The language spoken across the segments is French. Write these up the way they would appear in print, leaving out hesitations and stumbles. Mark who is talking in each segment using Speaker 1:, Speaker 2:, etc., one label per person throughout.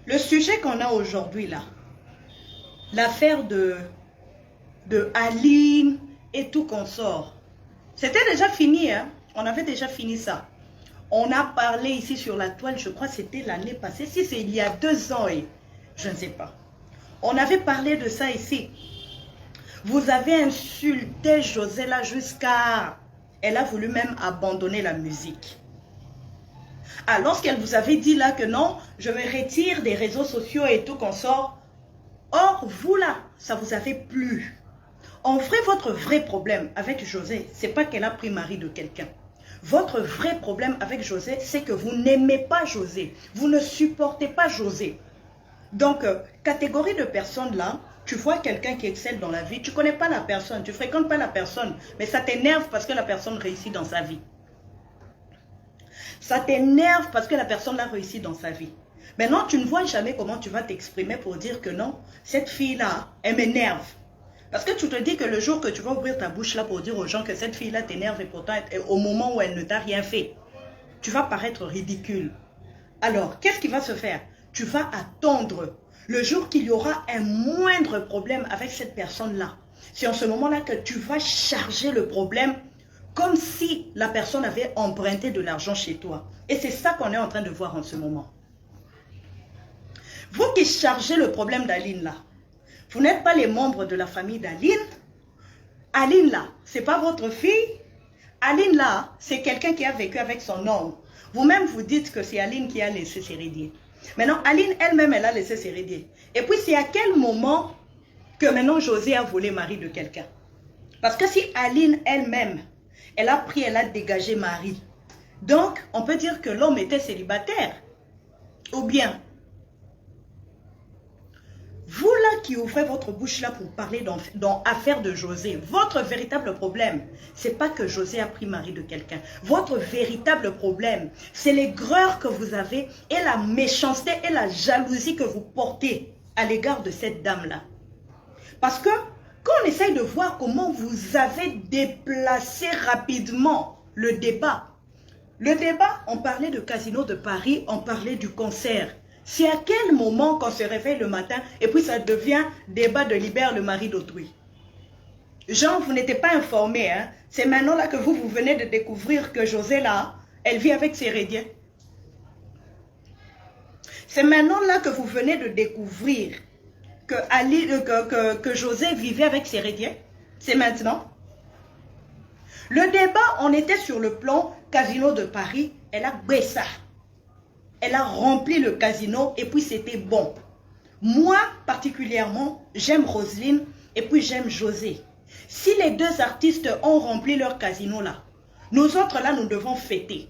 Speaker 1: Le sujet qu'on a aujourd'hui là, l'affaire de Aline et tout consort, c'était déjà fini, hein? On avait déjà fini ça. On a parlé ici sur la toile, je crois que c'était l'année passée, si c'est il y a 2 ans, et je ne sais pas. On avait parlé de ça ici. Vous avez insulté José jusqu'à... Elle a voulu même abandonner la musique. Ah, lorsqu'elle vous avait dit là que non, je me retire des réseaux sociaux et tout consort. Or, vous là, ça vous avait plu. En vrai, votre vrai problème avec José, c'est pas qu'elle a pris mari de quelqu'un. Votre vrai problème avec José, c'est que vous n'aimez pas José. Vous ne supportez pas José. Donc, catégorie de personnes là, tu vois quelqu'un qui excelle dans la vie, tu ne connais pas la personne, tu ne fréquentes pas la personne, mais ça t'énerve parce que la personne réussit dans sa vie. Ça t'énerve parce que la personne a réussi dans sa vie. Maintenant, tu ne vois jamais comment tu vas t'exprimer pour dire que non, cette fille-là, elle m'énerve. Parce que tu te dis que le jour que tu vas ouvrir ta bouche là pour dire aux gens que cette fille-là t'énerve et pourtant au moment où elle ne t'a rien fait, tu vas paraître ridicule. Alors, qu'est-ce qui va se faire? Tu vas attendre le jour qu'il y aura un moindre problème avec cette personne-là. C'est en ce moment-là que tu vas charger le problème comme si la personne avait emprunté de l'argent chez toi. Et c'est ça qu'on est en train de voir en ce moment. Vous qui chargez le problème d'Aline là, vous n'êtes pas les membres de la famille d'Aline. Aline là, ce n'est pas votre fille. Aline là, c'est quelqu'un qui a vécu avec son homme. Vous-même vous dites que c'est Aline qui a laissé s'hérédier. Maintenant, Aline elle-même, elle a laissé s'hérédier. Et puis, c'est à quel moment que maintenant José a volé mari de quelqu'un? Parce que si Aline elle-même, elle a pris, elle a dégagé mari. Donc, on peut dire que l'homme était célibataire. Ou bien, vous là qui ouvrez votre bouche là pour parler dans affaire de José, votre véritable problème, c'est pas que José a pris mari de quelqu'un. Votre véritable problème, c'est l'aigreur que vous avez et la méchanceté et la jalousie que vous portez à l'égard de cette dame-là. Parce que quand on essaye de voir comment vous avez déplacé rapidement le débat, on parlait de Casino de Paris, on parlait du concert. C'est à quel moment qu'on se réveille le matin et puis ça devient débat de libère le mari d'autrui? Jean, vous n'étiez pas informé, hein? C'est maintenant là que vous venez de découvrir que José là, elle vit avec ses hérédiens. C'est maintenant là que vous venez de découvrir que José vivait avec ses hérédiens. C'est maintenant. Le débat, on était sur le plan Casino de Paris, elle a baissé. Elle a rempli le casino et puis c'était bon. Moi, particulièrement, j'aime Roselyne et puis j'aime José. Si les deux artistes ont rempli leur casino là, nous autres là, nous devons fêter.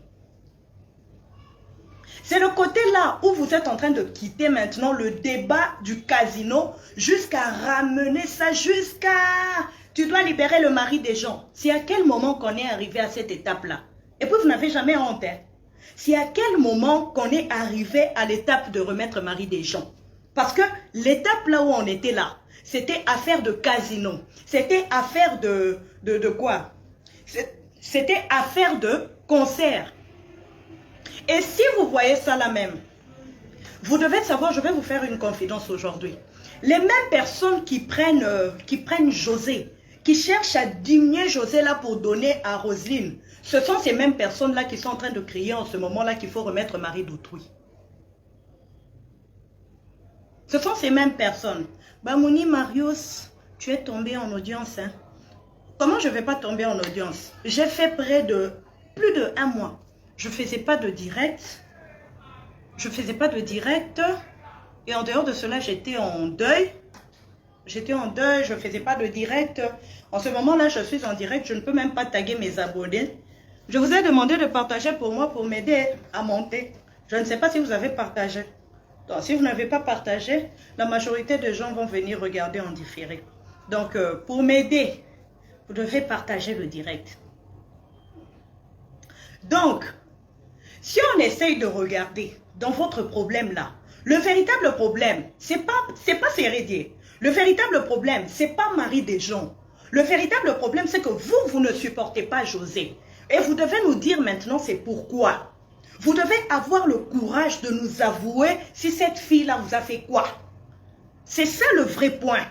Speaker 1: C'est le côté là où vous êtes en train de quitter maintenant le débat du casino jusqu'à ramener ça jusqu'à... Tu dois libérer le mari des gens. C'est à quel moment qu'on est arrivé à cette étape là? Et puis vous n'avez jamais honte, hein? C'est à quel moment qu'on est arrivé à l'étape de remettre mari des gens? Parce que l'étape là où on était là, c'était affaire de casino. C'était affaire de quoi? C'était affaire de concert. Et si vous voyez ça là même, vous devez savoir, je vais vous faire une confidence aujourd'hui. Les mêmes personnes qui prennent José, qui cherchent à diminuer José là pour donner à Roselyne, ce sont ces mêmes personnes-là qui sont en train de crier en ce moment-là qu'il faut remettre mari d'autrui. Ce sont ces mêmes personnes. Bamouni Marius, tu es tombé en audience. Hein? Comment je ne vais pas tomber en audience? J'ai fait près de plus de 1 mois. Je ne faisais pas de direct. Je ne faisais pas de direct. Et en dehors de cela, j'étais en deuil. J'étais en deuil, je ne faisais pas de direct. En ce moment-là, je suis en direct. Je ne peux même pas taguer mes abonnés. Je vous ai demandé de partager pour moi, pour m'aider à monter. Je ne sais pas si vous avez partagé. Donc, si vous n'avez pas partagé, la majorité des gens vont venir regarder en différé. Donc, pour m'aider, vous devez partager le direct. Donc, si on essaye de regarder dans votre problème là, le véritable problème, c'est pas Sérédier. Le véritable problème, c'est pas mari des gens. Le véritable problème, c'est que vous ne supportez pas José. Et vous devez nous dire maintenant c'est pourquoi. Vous devez avoir le courage de nous avouer si cette fille-là vous a fait quoi. C'est ça le vrai point.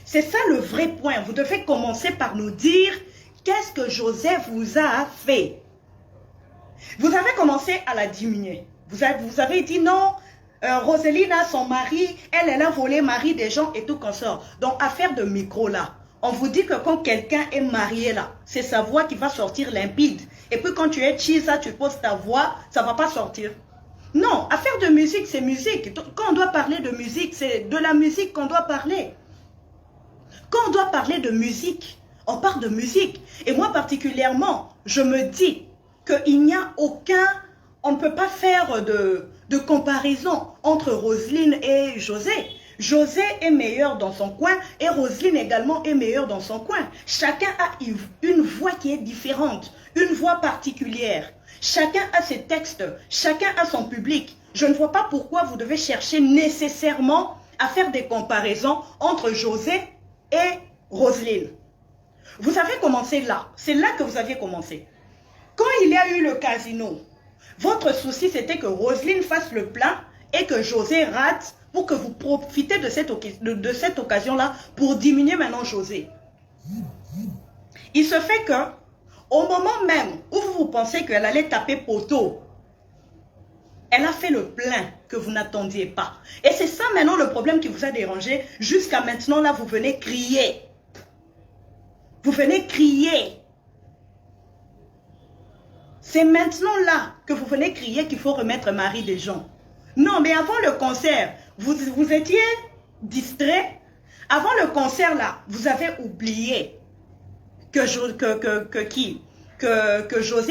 Speaker 1: C'est ça le vrai point. Vous devez commencer par nous dire qu'est-ce que Joseph vous a fait. Vous avez commencé à la diminuer. Vous avez dit non, Roseline a son mari, elle a volé le mari des gens et tout consort. Donc, affaire de micro là. On vous dit que quand quelqu'un est marié là, c'est sa voix qui va sortir limpide. Et puis quand tu es cheese, tu poses ta voix, ça ne va pas sortir. Non, affaire de musique, c'est musique. Quand on doit parler de musique, c'est de la musique qu'on doit parler. Quand on doit parler de musique, on parle de musique. Et moi particulièrement, je me dis qu'il n'y a aucun... On ne peut pas faire de comparaison entre Roselyne et José. José est meilleur dans son coin et Roselyne également est meilleure dans son coin. Chacun a une voix qui est différente, une voix particulière. Chacun a ses textes, chacun a son public. Je ne vois pas pourquoi vous devez chercher nécessairement à faire des comparaisons entre José et Roselyne. Vous avez commencé là, c'est là que vous aviez commencé. Quand il y a eu le casino, votre souci c'était que Roselyne fasse le plein et que José rate pour que vous profitez de cette occasion-là pour diminuer maintenant José. Il se fait que, au moment même où vous pensez qu'elle allait taper poteau, elle a fait le plein que vous n'attendiez pas. Et c'est ça maintenant le problème qui vous a dérangé. Jusqu'à maintenant, là, vous venez crier. Vous venez crier. C'est maintenant là que vous venez crier qu'il faut remettre Marie des gens. Non, mais avant le concert, vous étiez distrait. Avant le concert, là, vous avez oublié que José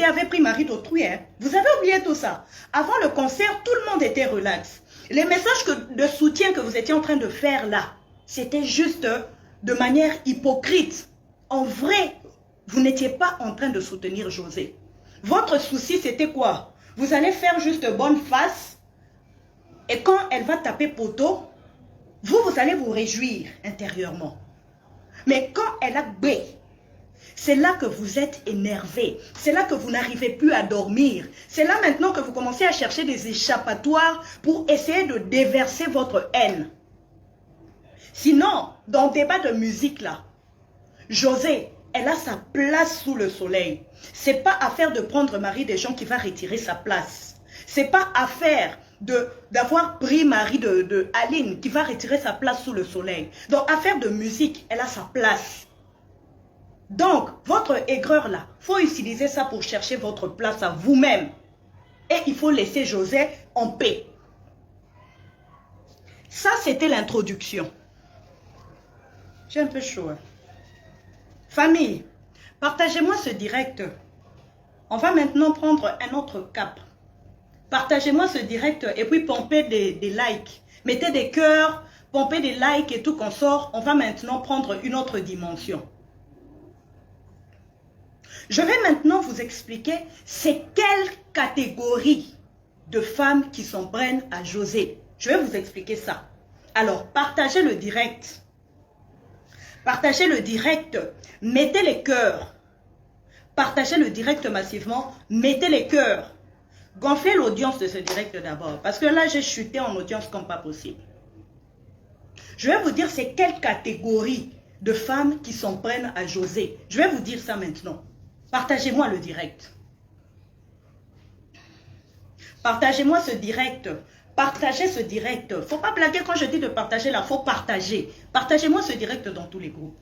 Speaker 1: avait pris Marie d'autrui. Hein. Vous avez oublié tout ça. Avant le concert, tout le monde était relax. Les messages de soutien que vous étiez en train de faire là, c'était juste de manière hypocrite. En vrai, vous n'étiez pas en train de soutenir José. Votre souci, c'était quoi? Vous allez faire juste bonne face. Et quand elle va taper poteau, vous allez vous réjouir intérieurement. Mais quand elle a bé, c'est là que vous êtes énervé. C'est là que vous n'arrivez plus à dormir. C'est là maintenant que vous commencez à chercher des échappatoires pour essayer de déverser votre haine. Sinon, dans le débat de musique là, José, elle a sa place sous le soleil. C'est pas affaire de prendre Marie des gens qui va retirer sa place. C'est pas affaire d'avoir pris Marie de Aline qui va retirer sa place sous le soleil. Donc, affaire de musique, elle a sa place. Donc, votre aigreur là, il faut utiliser ça pour chercher votre place à vous-même. Et il faut laisser José en paix. Ça, c'était l'introduction. J'ai un peu chaud. Hein. Famille, partagez-moi ce direct. On va maintenant prendre un autre cap. Partagez-moi ce direct et puis pompez des likes. Mettez des cœurs, pompez des likes et tout qu'on sort. On va maintenant prendre une autre dimension. Je vais maintenant vous expliquer c'est quelle catégorie de femmes qui s'en prennent à José. Je vais vous expliquer ça. Alors, partagez le direct. Partagez le direct. Mettez les cœurs. Partagez le direct massivement. Mettez les cœurs. Gonflez l'audience de ce direct d'abord. Parce que là, j'ai chuté en audience comme pas possible. Je vais vous dire c'est quelle catégorie de femmes qui s'en prennent à José. Je vais vous dire ça maintenant. Partagez-moi le direct. Partagez-moi ce direct. Partagez ce direct. Il ne faut pas blaguer quand je dis de partager là. Il faut partager. Partagez-moi ce direct dans tous les groupes.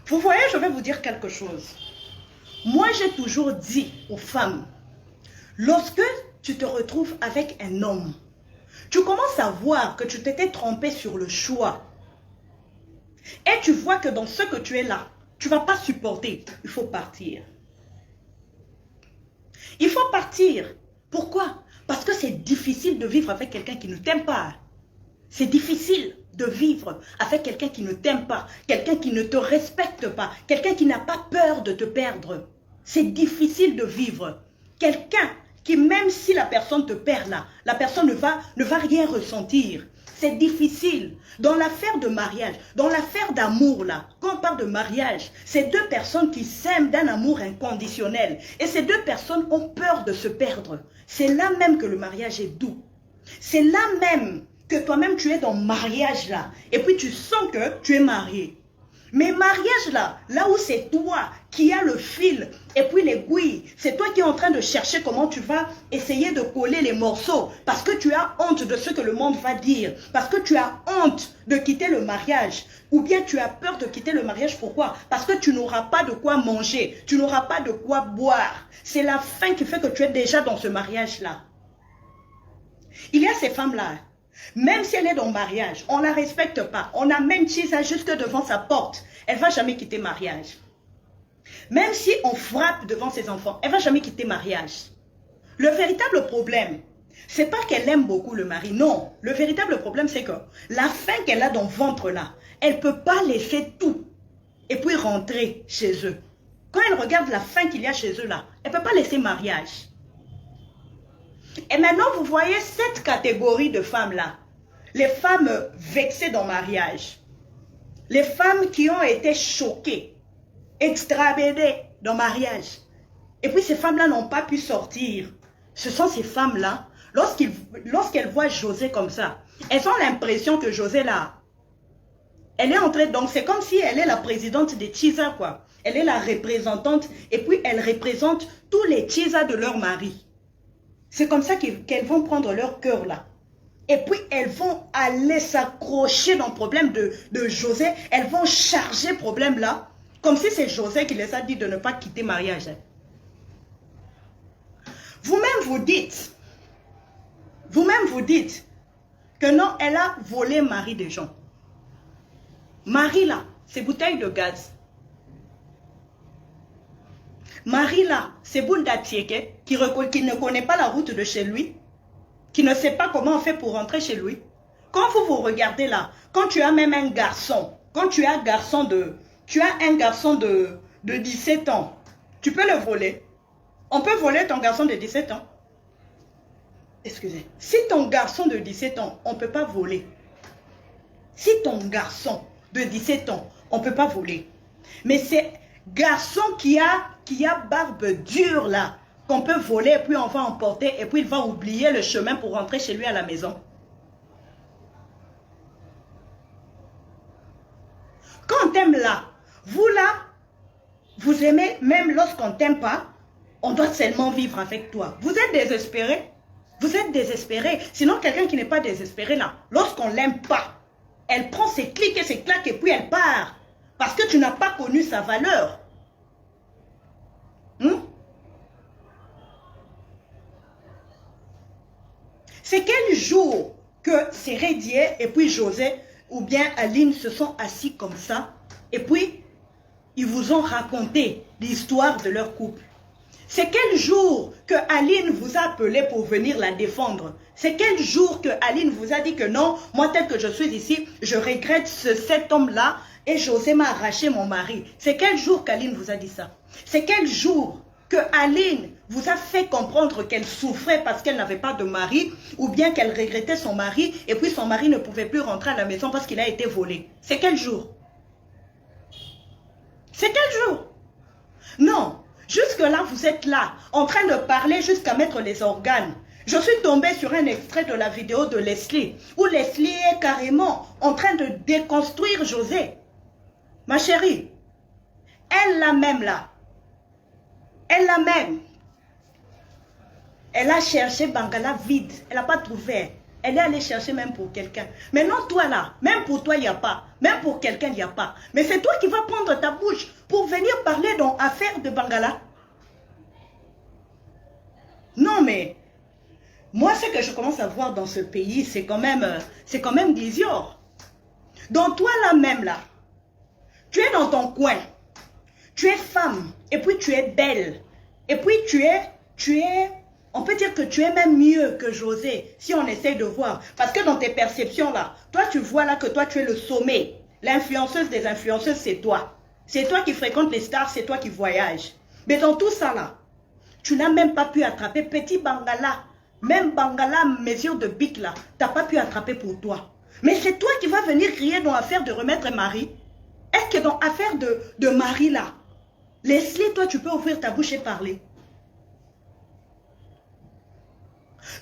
Speaker 1: Vous voyez, je vais vous dire quelque chose. Moi, j'ai toujours dit aux femmes, lorsque tu te retrouves avec un homme, tu commences à voir que tu t'étais trompé sur le choix. Et tu vois que dans ce que tu es là, tu ne vas pas supporter. Il faut partir. Il faut partir. Pourquoi? Parce que c'est difficile de vivre avec quelqu'un qui ne t'aime pas. C'est difficile de vivre avec quelqu'un qui ne t'aime pas, quelqu'un qui ne te respecte pas, quelqu'un qui n'a pas peur de te perdre. C'est difficile de vivre. Quelqu'un qui, même si la personne te perd là, la personne ne va rien ressentir. c'est difficile. Dans l'affaire de mariage, dans l'affaire d'amour là, quand on parle de mariage, c'est deux personnes qui s'aiment d'un amour inconditionnel. Et ces deux personnes ont peur de se perdre. C'est là même que le mariage est doux. C'est là même que toi-même tu es dans le mariage là. Et puis tu sens que tu es marié. Mais mariage là, là où c'est toi qui as le fil et puis l'aiguille, c'est toi qui es en train de chercher comment tu vas essayer de coller les morceaux parce que tu as honte de ce que le monde va dire, parce que tu as honte de quitter le mariage ou bien tu as peur de quitter le mariage. Pourquoi? Parce que tu n'auras pas de quoi manger, tu n'auras pas de quoi boire. C'est la faim qui fait que tu es déjà dans ce mariage là. Il y a ces femmes là. Même si elle est dans le mariage, on ne la respecte pas. On amène Chisa jusque devant sa porte. Elle ne va jamais quitter le mariage. Même si on frappe devant ses enfants, elle ne va jamais quitter le mariage. Le véritable problème, ce n'est pas qu'elle aime beaucoup le mari. Non, le véritable problème, c'est que la faim qu'elle a dans le ventre là, elle ne peut pas laisser tout et puis rentrer chez eux. Quand elle regarde la faim qu'il y a chez eux là, elle ne peut pas laisser le mariage. Et maintenant, vous voyez cette catégorie de femmes-là. Les femmes vexées dans le mariage. Les femmes qui ont été choquées, extravédées dans le mariage. Et puis ces femmes-là n'ont pas pu sortir. Ce sont ces femmes-là, lorsqu'elles voient José comme ça, elles ont l'impression que José là, elle est entrée, donc c'est comme si elle est la présidente des Chisa, quoi. Elle est la représentante, et puis elle représente tous les Chisa de leur mari. C'est comme ça qu'elles vont prendre leur cœur là. Et puis elles vont aller s'accrocher dans le problème de José. Elles vont charger le problème là. Comme si c'est José qui les a dit de ne pas quitter le mariage. Vous-même vous dites que non, elle a volé le mari des gens. Marie là, c'est bouteille de gaz. Marie là, c'est Bunda Tieke qui ne connaît pas la route de chez lui, qui ne sait pas comment on fait pour rentrer chez lui. Quand vous regardez là, quand tu as même un garçon, quand tu as un garçon de 17 ans, tu peux le voler. On peut voler ton garçon de 17 ans. Excusez. Si ton garçon de 17 ans, on ne peut pas voler. Si ton garçon de 17 ans, on ne peut pas voler. Mais c'est garçon qui a barbe dure là, qu'on peut voler et puis on va emporter et puis il va oublier le chemin pour rentrer chez lui à la maison. Quand on t'aime là, vous aimez même lorsqu'on ne t'aime pas, on doit seulement vivre avec toi. Vous êtes désespéré? Vous êtes désespéré. Sinon quelqu'un qui n'est pas désespéré là, lorsqu'on ne l'aime pas, elle prend ses clics et ses claques et puis elle part. Parce que tu n'as pas connu sa valeur. C'est quel jour que Sérédier et puis José ou bien Aline se sont assis comme ça et puis ils vous ont raconté l'histoire de leur couple. C'est quel jour que Aline vous a appelé pour venir la défendre? C'est quel jour que Aline vous a dit que non, moi tel que je suis ici, je regrette cet homme-là et José m'a arraché mon mari. C'est quel jour qu'Aline vous a dit ça? C'est quel jour que Aline vous a fait comprendre qu'elle souffrait parce qu'elle n'avait pas de mari ou bien qu'elle regrettait son mari et puis son mari ne pouvait plus rentrer à la maison parce qu'il a été volé? C'est quel jour? C'est quel jour? Non, jusque-là vous êtes là en train de parler jusqu'à mettre les organes. Je suis tombée sur un extrait de la vidéo de Leslie où Leslie est carrément en train de déconstruire José. Ma chérie, elle l'a même là. Elle l'a même. Elle a cherché Bangala vide. Elle n'a pas trouvé. Elle est allée chercher même pour quelqu'un. Mais non, toi là, même pour toi, il n'y a pas. Même pour quelqu'un, il n'y a pas. Mais c'est toi qui vas prendre ta bouche pour venir parler dans l'affaire de Bangala. Non, mais moi, ce que je commence à voir dans ce pays, c'est quand même des iors. Donc toi là même là, tu es dans ton coin. Tu es femme, et puis tu es belle, et puis tu es, on peut dire que tu es même mieux que José, si on essaye de voir. Parce que dans tes perceptions là, toi tu vois là que toi tu es le sommet. L'influenceuse des influenceuses, c'est toi. C'est toi qui fréquentes les stars, c'est toi qui voyages. Mais dans tout ça là, tu n'as même pas pu attraper petit Bangala. Même Bangala, mesure de bic là, tu n'as pas pu attraper pour toi. Mais c'est toi qui vas venir crier dans l'affaire de remettre Marie. Est-ce que dans l'affaire de Marie là, Leslie, toi tu peux ouvrir ta bouche et parler?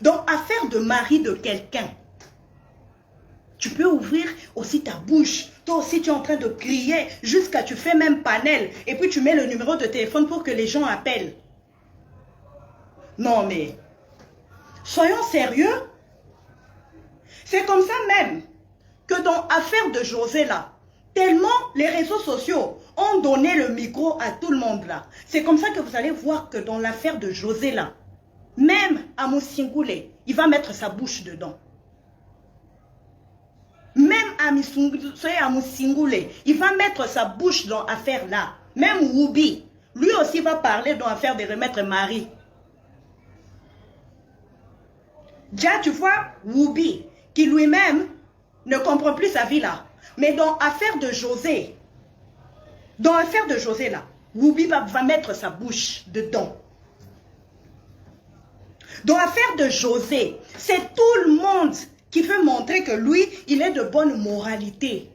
Speaker 1: Dans l'affaire de Marie de quelqu'un, tu peux ouvrir aussi ta bouche. Toi aussi, tu es en train de crier jusqu'à tu fais même panel. Et puis, tu mets le numéro de téléphone pour que les gens appellent. Non, mais soyons sérieux. C'est comme ça même que dans l'affaire de José là, tellement les réseaux sociaux ont donné le micro à tout le monde là. C'est comme ça que vous allez voir que dans l'affaire de José là, même Amos Singoulé, il va mettre sa bouche dedans. Même Amos Singoulé, il va mettre sa bouche dans l'affaire là. Même Woubi, lui aussi va parler dans l'affaire de remettre Marie. Déjà, tu vois, Woubi, qui lui-même ne comprend plus sa vie là. Mais dans l'affaire de José, là, Woubi va mettre sa bouche dedans. Dans l'affaire de José, c'est tout le monde qui veut montrer que lui, il est de bonne moralité.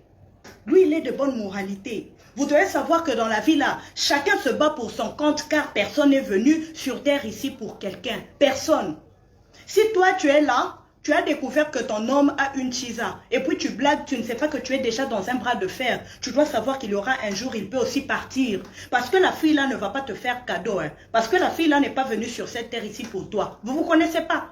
Speaker 1: Lui, il est de bonne moralité. Vous devez savoir que dans la vie là, chacun se bat pour son compte car personne n'est venu sur terre ici pour quelqu'un. Personne. Si toi, tu es là, tu as découvert que ton homme a une chisa et puis tu blagues, tu ne sais pas que tu es déjà dans un bras de fer. Tu dois savoir qu'il y aura un jour, il peut aussi partir. Parce que la fille là ne va pas te faire cadeau. Hein. Parce que la fille là n'est pas venue sur cette terre ici pour toi. Vous ne vous connaissez pas.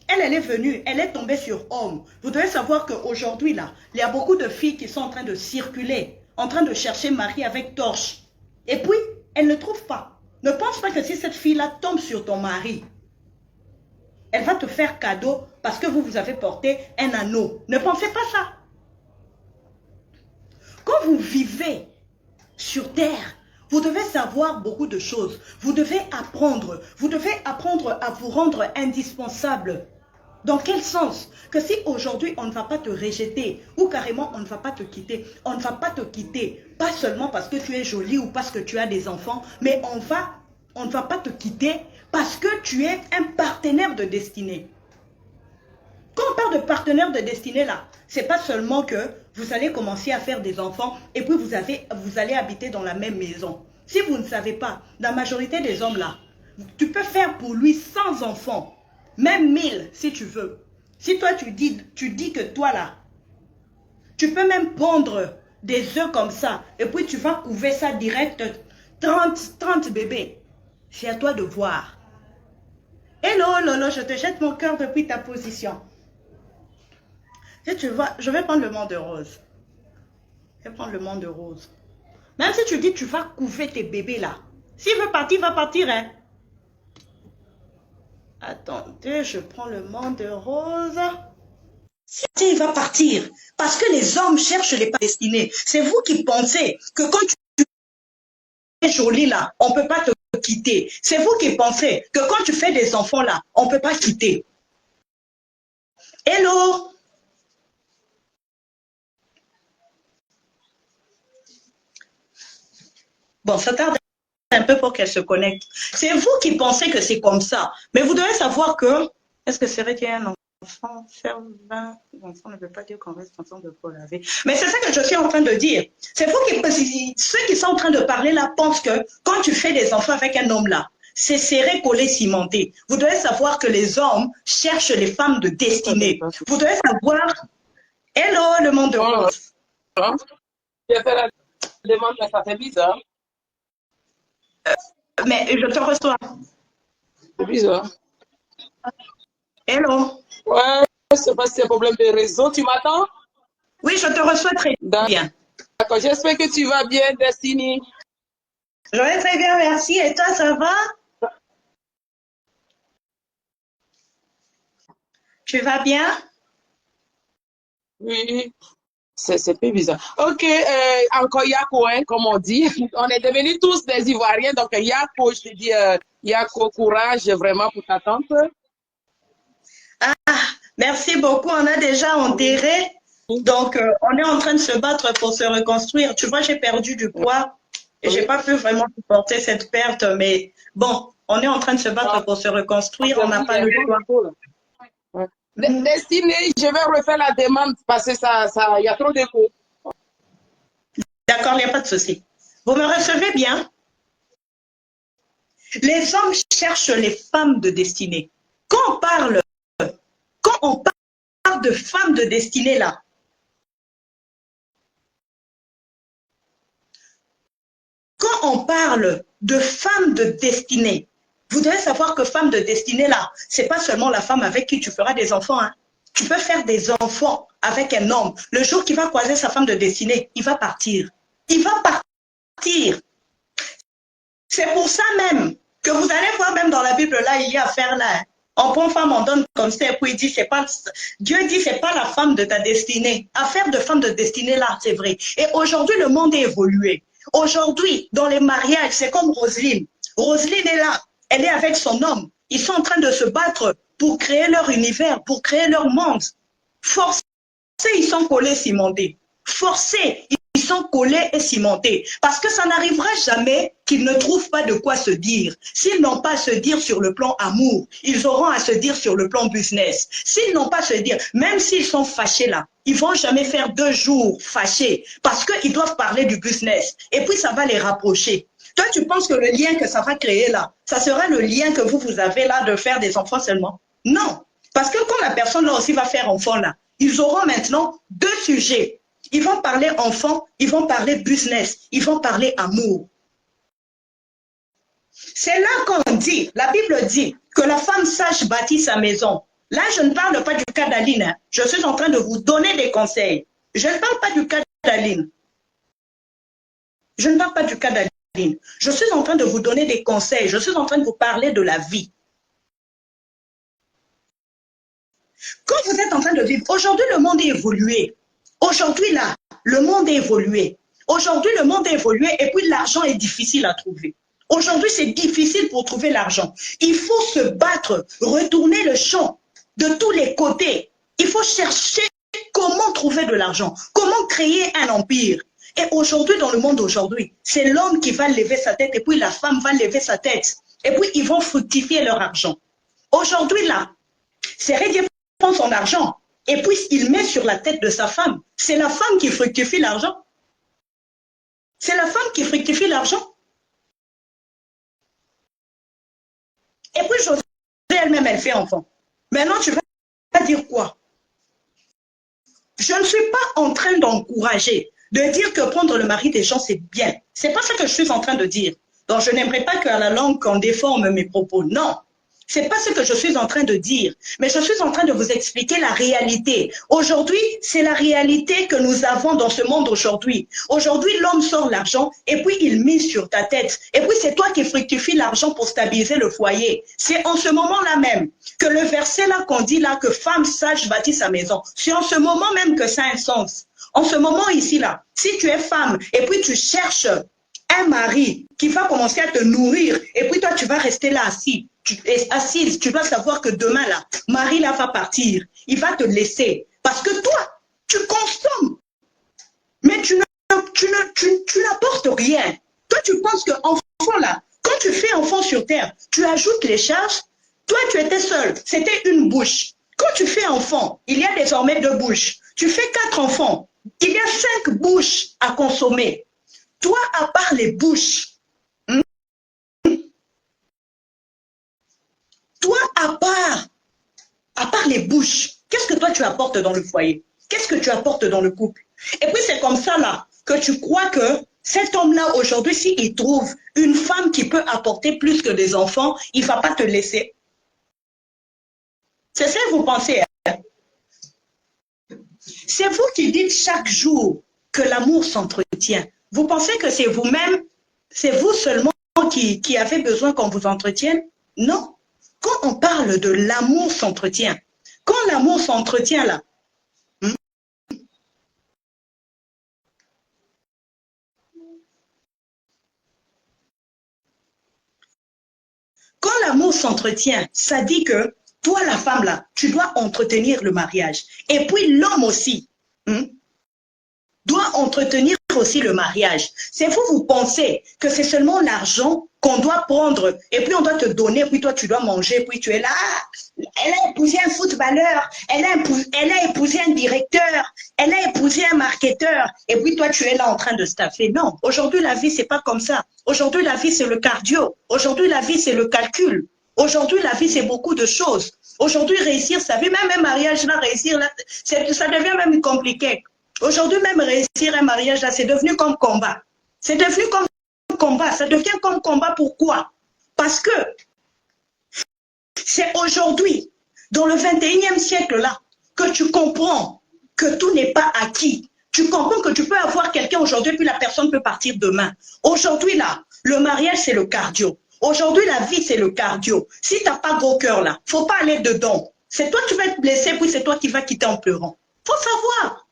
Speaker 1: Elle est venue, elle est tombée sur homme. Vous devez savoir qu'aujourd'hui là, il y a beaucoup de filles qui sont en train de circuler, en train de chercher Marie avec torche. Et puis, elles ne trouvent pas. Ne pense pas que si cette fille là tombe sur ton mari, elle va te faire cadeau parce que vous avez porté un anneau. Ne pensez pas ça. Quand vous vivez sur terre, vous devez savoir beaucoup de choses. Vous devez apprendre. Vous devez apprendre à vous rendre indispensable. Dans quel sens? Que si aujourd'hui on ne va pas te rejeter ou carrément on ne va pas te quitter, on ne va pas te quitter, pas seulement parce que tu es jolie ou parce que tu as des enfants, mais on ne va pas te quitter parce que tu es un partenaire de destinée. Quand on parle de partenaire de destinée là, c'est pas seulement que vous allez commencer à faire des enfants et puis vous allez habiter dans la même maison. Si vous ne savez pas, la majorité des hommes là, tu peux faire pour lui 100 enfants, même 1000 si tu veux. Si toi tu dis que toi là, tu peux même pondre des œufs comme ça et puis tu vas couver ça direct 30 bébés. C'est à toi de voir. Hello Lolo, je te jette mon cœur depuis ta position. Si tu vois, je vais prendre le monde de rose. Je vais prendre le monde de rose. Même si tu dis que tu vas couver tes bébés là. S'il veut partir, il va partir. Hein. Attendez, je prends le monde de rose. Si il va partir. Parce que les hommes cherchent les destinés. C'est vous qui pensez que quand tu es jolie là, on ne peut pas te quitter. C'est vous qui pensez que quand tu fais des enfants là, on ne peut pas quitter. Hello. Bon, ça tarde un peu pour qu'elle se connecte. C'est vous qui pensez que c'est comme ça. Mais vous devez savoir que, est-ce que c'est vrai qu'il y a un enfant, faire 20 enfants ne veut pas dire qu'on reste ensemble pour laver. Mais c'est ça que je suis en train de dire. C'est vous qui, ceux qui sont en train de parler là pensent que quand tu fais des enfants avec un homme là, c'est serré, collé, cimenté. Vous devez savoir que les hommes cherchent les femmes de destinée. Vous devez savoir, hello, le monde de rose.
Speaker 2: J'ai fait la demande, mais ça fait bizarre.
Speaker 1: Mais je te reçois.
Speaker 2: C'est bizarre.
Speaker 1: Hello.
Speaker 2: Ouais, je sais pas si c'est un problème de réseau. Tu m'attends?
Speaker 1: Oui, je te reçois très bien.
Speaker 2: D'accord, j'espère que tu vas bien, Destiny.
Speaker 1: Je vais très bien, merci. Et toi, ça va? Tu vas bien?
Speaker 2: Oui, c'est peu bizarre. Ok, encore Yako, hein, comme on dit. On est devenus tous des Ivoiriens, donc Yako, je te dis, Yako, courage vraiment pour ta tante.
Speaker 1: Ah, merci beaucoup. On a déjà enterré. Donc, on est en train de se battre pour se reconstruire. Tu vois, j'ai perdu du poids et j'ai pas pu vraiment supporter cette perte. Mais bon, on est en train de se battre pour se reconstruire. On n'a pas le choix.
Speaker 2: Destinée, je vais refaire la demande parce que il y a trop d'écho.
Speaker 1: D'accord, il n'y a pas de souci. Vous me recevez bien? Les hommes cherchent les femmes de destinée. Quand on parle de femmes de destinée là, quand on parle de femmes de destinée, vous devez savoir que femme de destinée là, c'est pas seulement la femme avec qui tu feras des enfants. Hein. Tu peux faire des enfants avec un homme. Le jour qu'il va croiser sa femme de destinée, il va partir. Il va partir. C'est pour ça même que vous allez voir même dans la Bible là, il y a affaire là. On prend femme, on donne comme ça, et puis il dit, c'est pas, Dieu dit, c'est pas la femme de ta destinée. Affaire de femme de destinée là, c'est vrai. Et aujourd'hui, le monde est évolué. Aujourd'hui, dans les mariages, c'est comme Roselyne. Roselyne est là, elle est avec son homme. Ils sont en train de se battre pour créer leur univers, pour créer leur monde. Forcés, ils sont collés, cimentés. Forcés, ils sont collés et cimentés. Parce que ça n'arrivera jamais qu'ils ne trouvent pas de quoi se dire. S'ils n'ont pas à se dire sur le plan amour, ils auront à se dire sur le plan business. S'ils n'ont pas à se dire, même s'ils sont fâchés là, ils vont jamais faire 2 jours fâchés parce qu'ils doivent parler du business. Et puis ça va les rapprocher. Toi, tu penses que le lien que ça va créer là, ça sera le lien que vous avez là de faire des enfants seulement? Non. Parce que quand la personne là aussi va faire enfant là, ils auront maintenant 2 sujets. Ils vont parler enfant, ils vont parler business, ils vont parler amour. C'est là qu'on dit, la Bible dit que la femme sage bâtit sa maison. Là, je ne parle pas du cas d'Aline. Hein. Je suis en train de vous donner des conseils. Je ne parle pas du cas d'Aline. Je ne parle pas du cas d'Aline. Je suis en train de vous donner des conseils. Je suis en train de vous parler de la vie. Quand vous êtes en train de vivre, aujourd'hui, le monde est évolué. Aujourd'hui, là, le monde est évolué. Aujourd'hui, le monde est évolué et puis l'argent est difficile à trouver. Aujourd'hui, c'est difficile pour trouver l'argent. Il faut se battre, retourner le champ de tous les côtés. Il faut chercher comment trouver de l'argent, comment créer un empire. Et aujourd'hui, dans le monde d'aujourd'hui, c'est l'homme qui va lever sa tête et puis la femme va lever sa tête. Et puis, ils vont fructifier leur argent. Aujourd'hui, là, c'est Rédier prend son argent et puis il met sur la tête de sa femme. C'est la femme qui fructifie l'argent. C'est la femme qui fructifie l'argent. Et puis Josée elle-même, elle fait enfant. Maintenant, tu vas dire quoi? Je ne suis pas en train d'encourager, de dire que prendre le mari des gens, c'est bien. C'est pas ça que je suis en train de dire. Donc, je n'aimerais pas qu'à la langue qu'on déforme mes propos. Non. C'est pas ce que je suis en train de dire, mais je suis en train de vous expliquer la réalité. Aujourd'hui, c'est la réalité que nous avons dans ce monde aujourd'hui. Aujourd'hui, l'homme sort l'argent et puis il mise sur ta tête. Et puis c'est toi qui fructifie l'argent pour stabiliser le foyer. C'est en ce moment-là même que le verset là qu'on dit là que femme sage bâtit sa maison. C'est en ce moment même que ça a un sens. En ce moment ici là, si tu es femme et puis tu cherches un mari qui va commencer à te nourrir et puis toi tu vas rester là assis. Assise, tu dois savoir que demain, là, Marie là va partir. Il va te laisser. Parce que toi, tu consommes. Mais tu n'apportes rien. Toi, tu penses que enfant, là, quand tu fais enfant sur terre, tu ajoutes les charges. Toi, tu étais seul. C'était une bouche. Quand tu fais enfant, il y a désormais 2 bouches. Tu fais 4 enfants. Il y a 5 bouches à consommer. Toi, à part les bouches, toi, à part les bouches, qu'est-ce que toi tu apportes dans le foyer? Qu'est-ce que tu apportes dans le couple? Et puis c'est comme ça là que tu crois que cet homme-là aujourd'hui, s'il trouve une femme qui peut apporter plus que des enfants, il ne va pas te laisser. C'est ça que vous pensez. Hein? C'est vous qui dites chaque jour que l'amour s'entretient. Vous pensez que c'est vous-même, c'est vous seulement qui avez besoin qu'on vous entretienne? Non. Quand on parle de l'amour s'entretient, quand l'amour s'entretient là, quand l'amour s'entretient, ça dit que toi la femme là, tu dois entretenir le mariage. Et puis l'homme aussi doit entretenir peut-être aussi le mariage. C'est vous, vous pensez que c'est seulement l'argent qu'on doit prendre et puis on doit te donner, puis toi tu dois manger, puis tu es là. Elle a épousé un footballeur, elle a épousé un directeur, elle a épousé un marketeur et puis toi tu es là en train de staffer. Non, aujourd'hui la vie c'est pas comme ça. Aujourd'hui la vie c'est le cardio. Aujourd'hui la vie c'est le calcul. Aujourd'hui la vie c'est beaucoup de choses. Aujourd'hui réussir sa vie, même un mariage là, réussir là, ça devient même compliqué. Aujourd'hui même réussir un mariage là, c'est devenu comme combat. C'est devenu comme combat, ça devient comme combat. Pourquoi? Parce que c'est aujourd'hui, dans le 21e siècle là, que tu comprends que tout n'est pas acquis. Tu comprends que tu peux avoir quelqu'un aujourd'hui, puis la personne peut partir demain. Aujourd'hui là, le mariage c'est le cardio. Aujourd'hui la vie c'est le cardio. Si tu n'as pas gros cœur là, faut pas aller dedans. C'est toi qui vas te blesser, puis c'est toi qui vas quitter en pleurant. Faut savoir.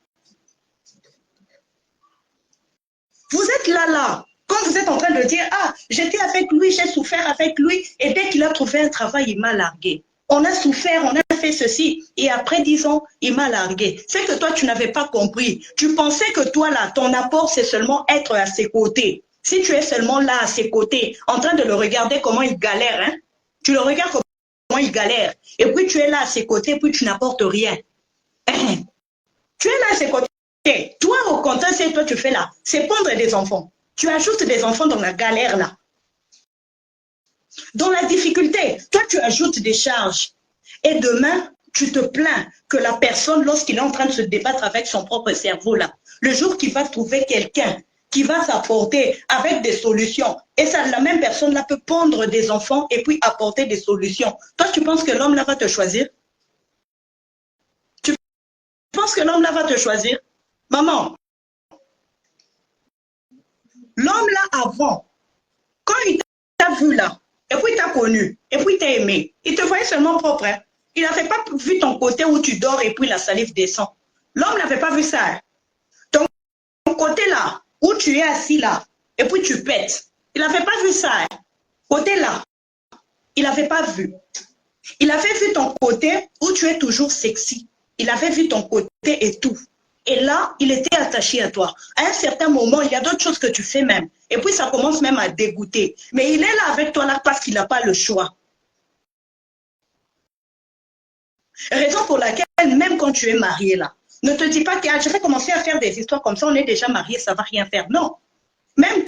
Speaker 1: Vous êtes là. Quand vous êtes en train de dire, ah, j'étais avec lui, j'ai souffert avec lui, et dès qu'il a trouvé un travail, il m'a largué. On a souffert, on a fait ceci, et après 10 ans, il m'a largué. C'est que toi, tu n'avais pas compris. Tu pensais que toi, là, ton apport, c'est seulement être à ses côtés. Si tu es seulement là, à ses côtés, en train de le regarder comment il galère, hein, tu le regardes comment il galère, et puis tu es là à ses côtés, puis tu n'apportes rien. Tu es là à ses côtés. Toi, au contraire, c'est toi tu fais là, c'est pondre des enfants. Tu ajoutes des enfants dans la galère là. Dans la difficulté, toi tu ajoutes des charges. Et demain, tu te plains que la personne, lorsqu'il est en train de se débattre avec son propre cerveau là, le jour qu'il va trouver quelqu'un qui va s'apporter avec des solutions, et ça, la même personne là peut pondre des enfants et puis apporter des solutions. Toi, tu penses que l'homme là va te choisir? Tu penses que l'homme là va te choisir? Maman, l'homme là avant, quand il t'a vu là, et puis il t'a connu, et puis il t'a aimé, il te voyait seulement propre. Hein? Il n'avait pas vu ton côté où tu dors et puis la salive descend. L'homme n'avait pas vu ça. Hein? Ton côté là, où tu es assis là, et puis tu pètes. Il n'avait pas vu ça. Hein? Côté là, il n'avait pas vu. Il avait vu ton côté où tu es toujours sexy. Il avait vu ton côté et tout. Et là, il était attaché à toi. À un certain moment, il y a d'autres choses que tu fais même. Et puis, ça commence même à dégoûter. Mais il est là avec toi là parce qu'il n'a pas le choix. Raison pour laquelle, même quand tu es marié là, ne te dis pas que je vais commencer à faire des histoires comme ça, on est déjà marié, ça ne va rien faire. Non. Même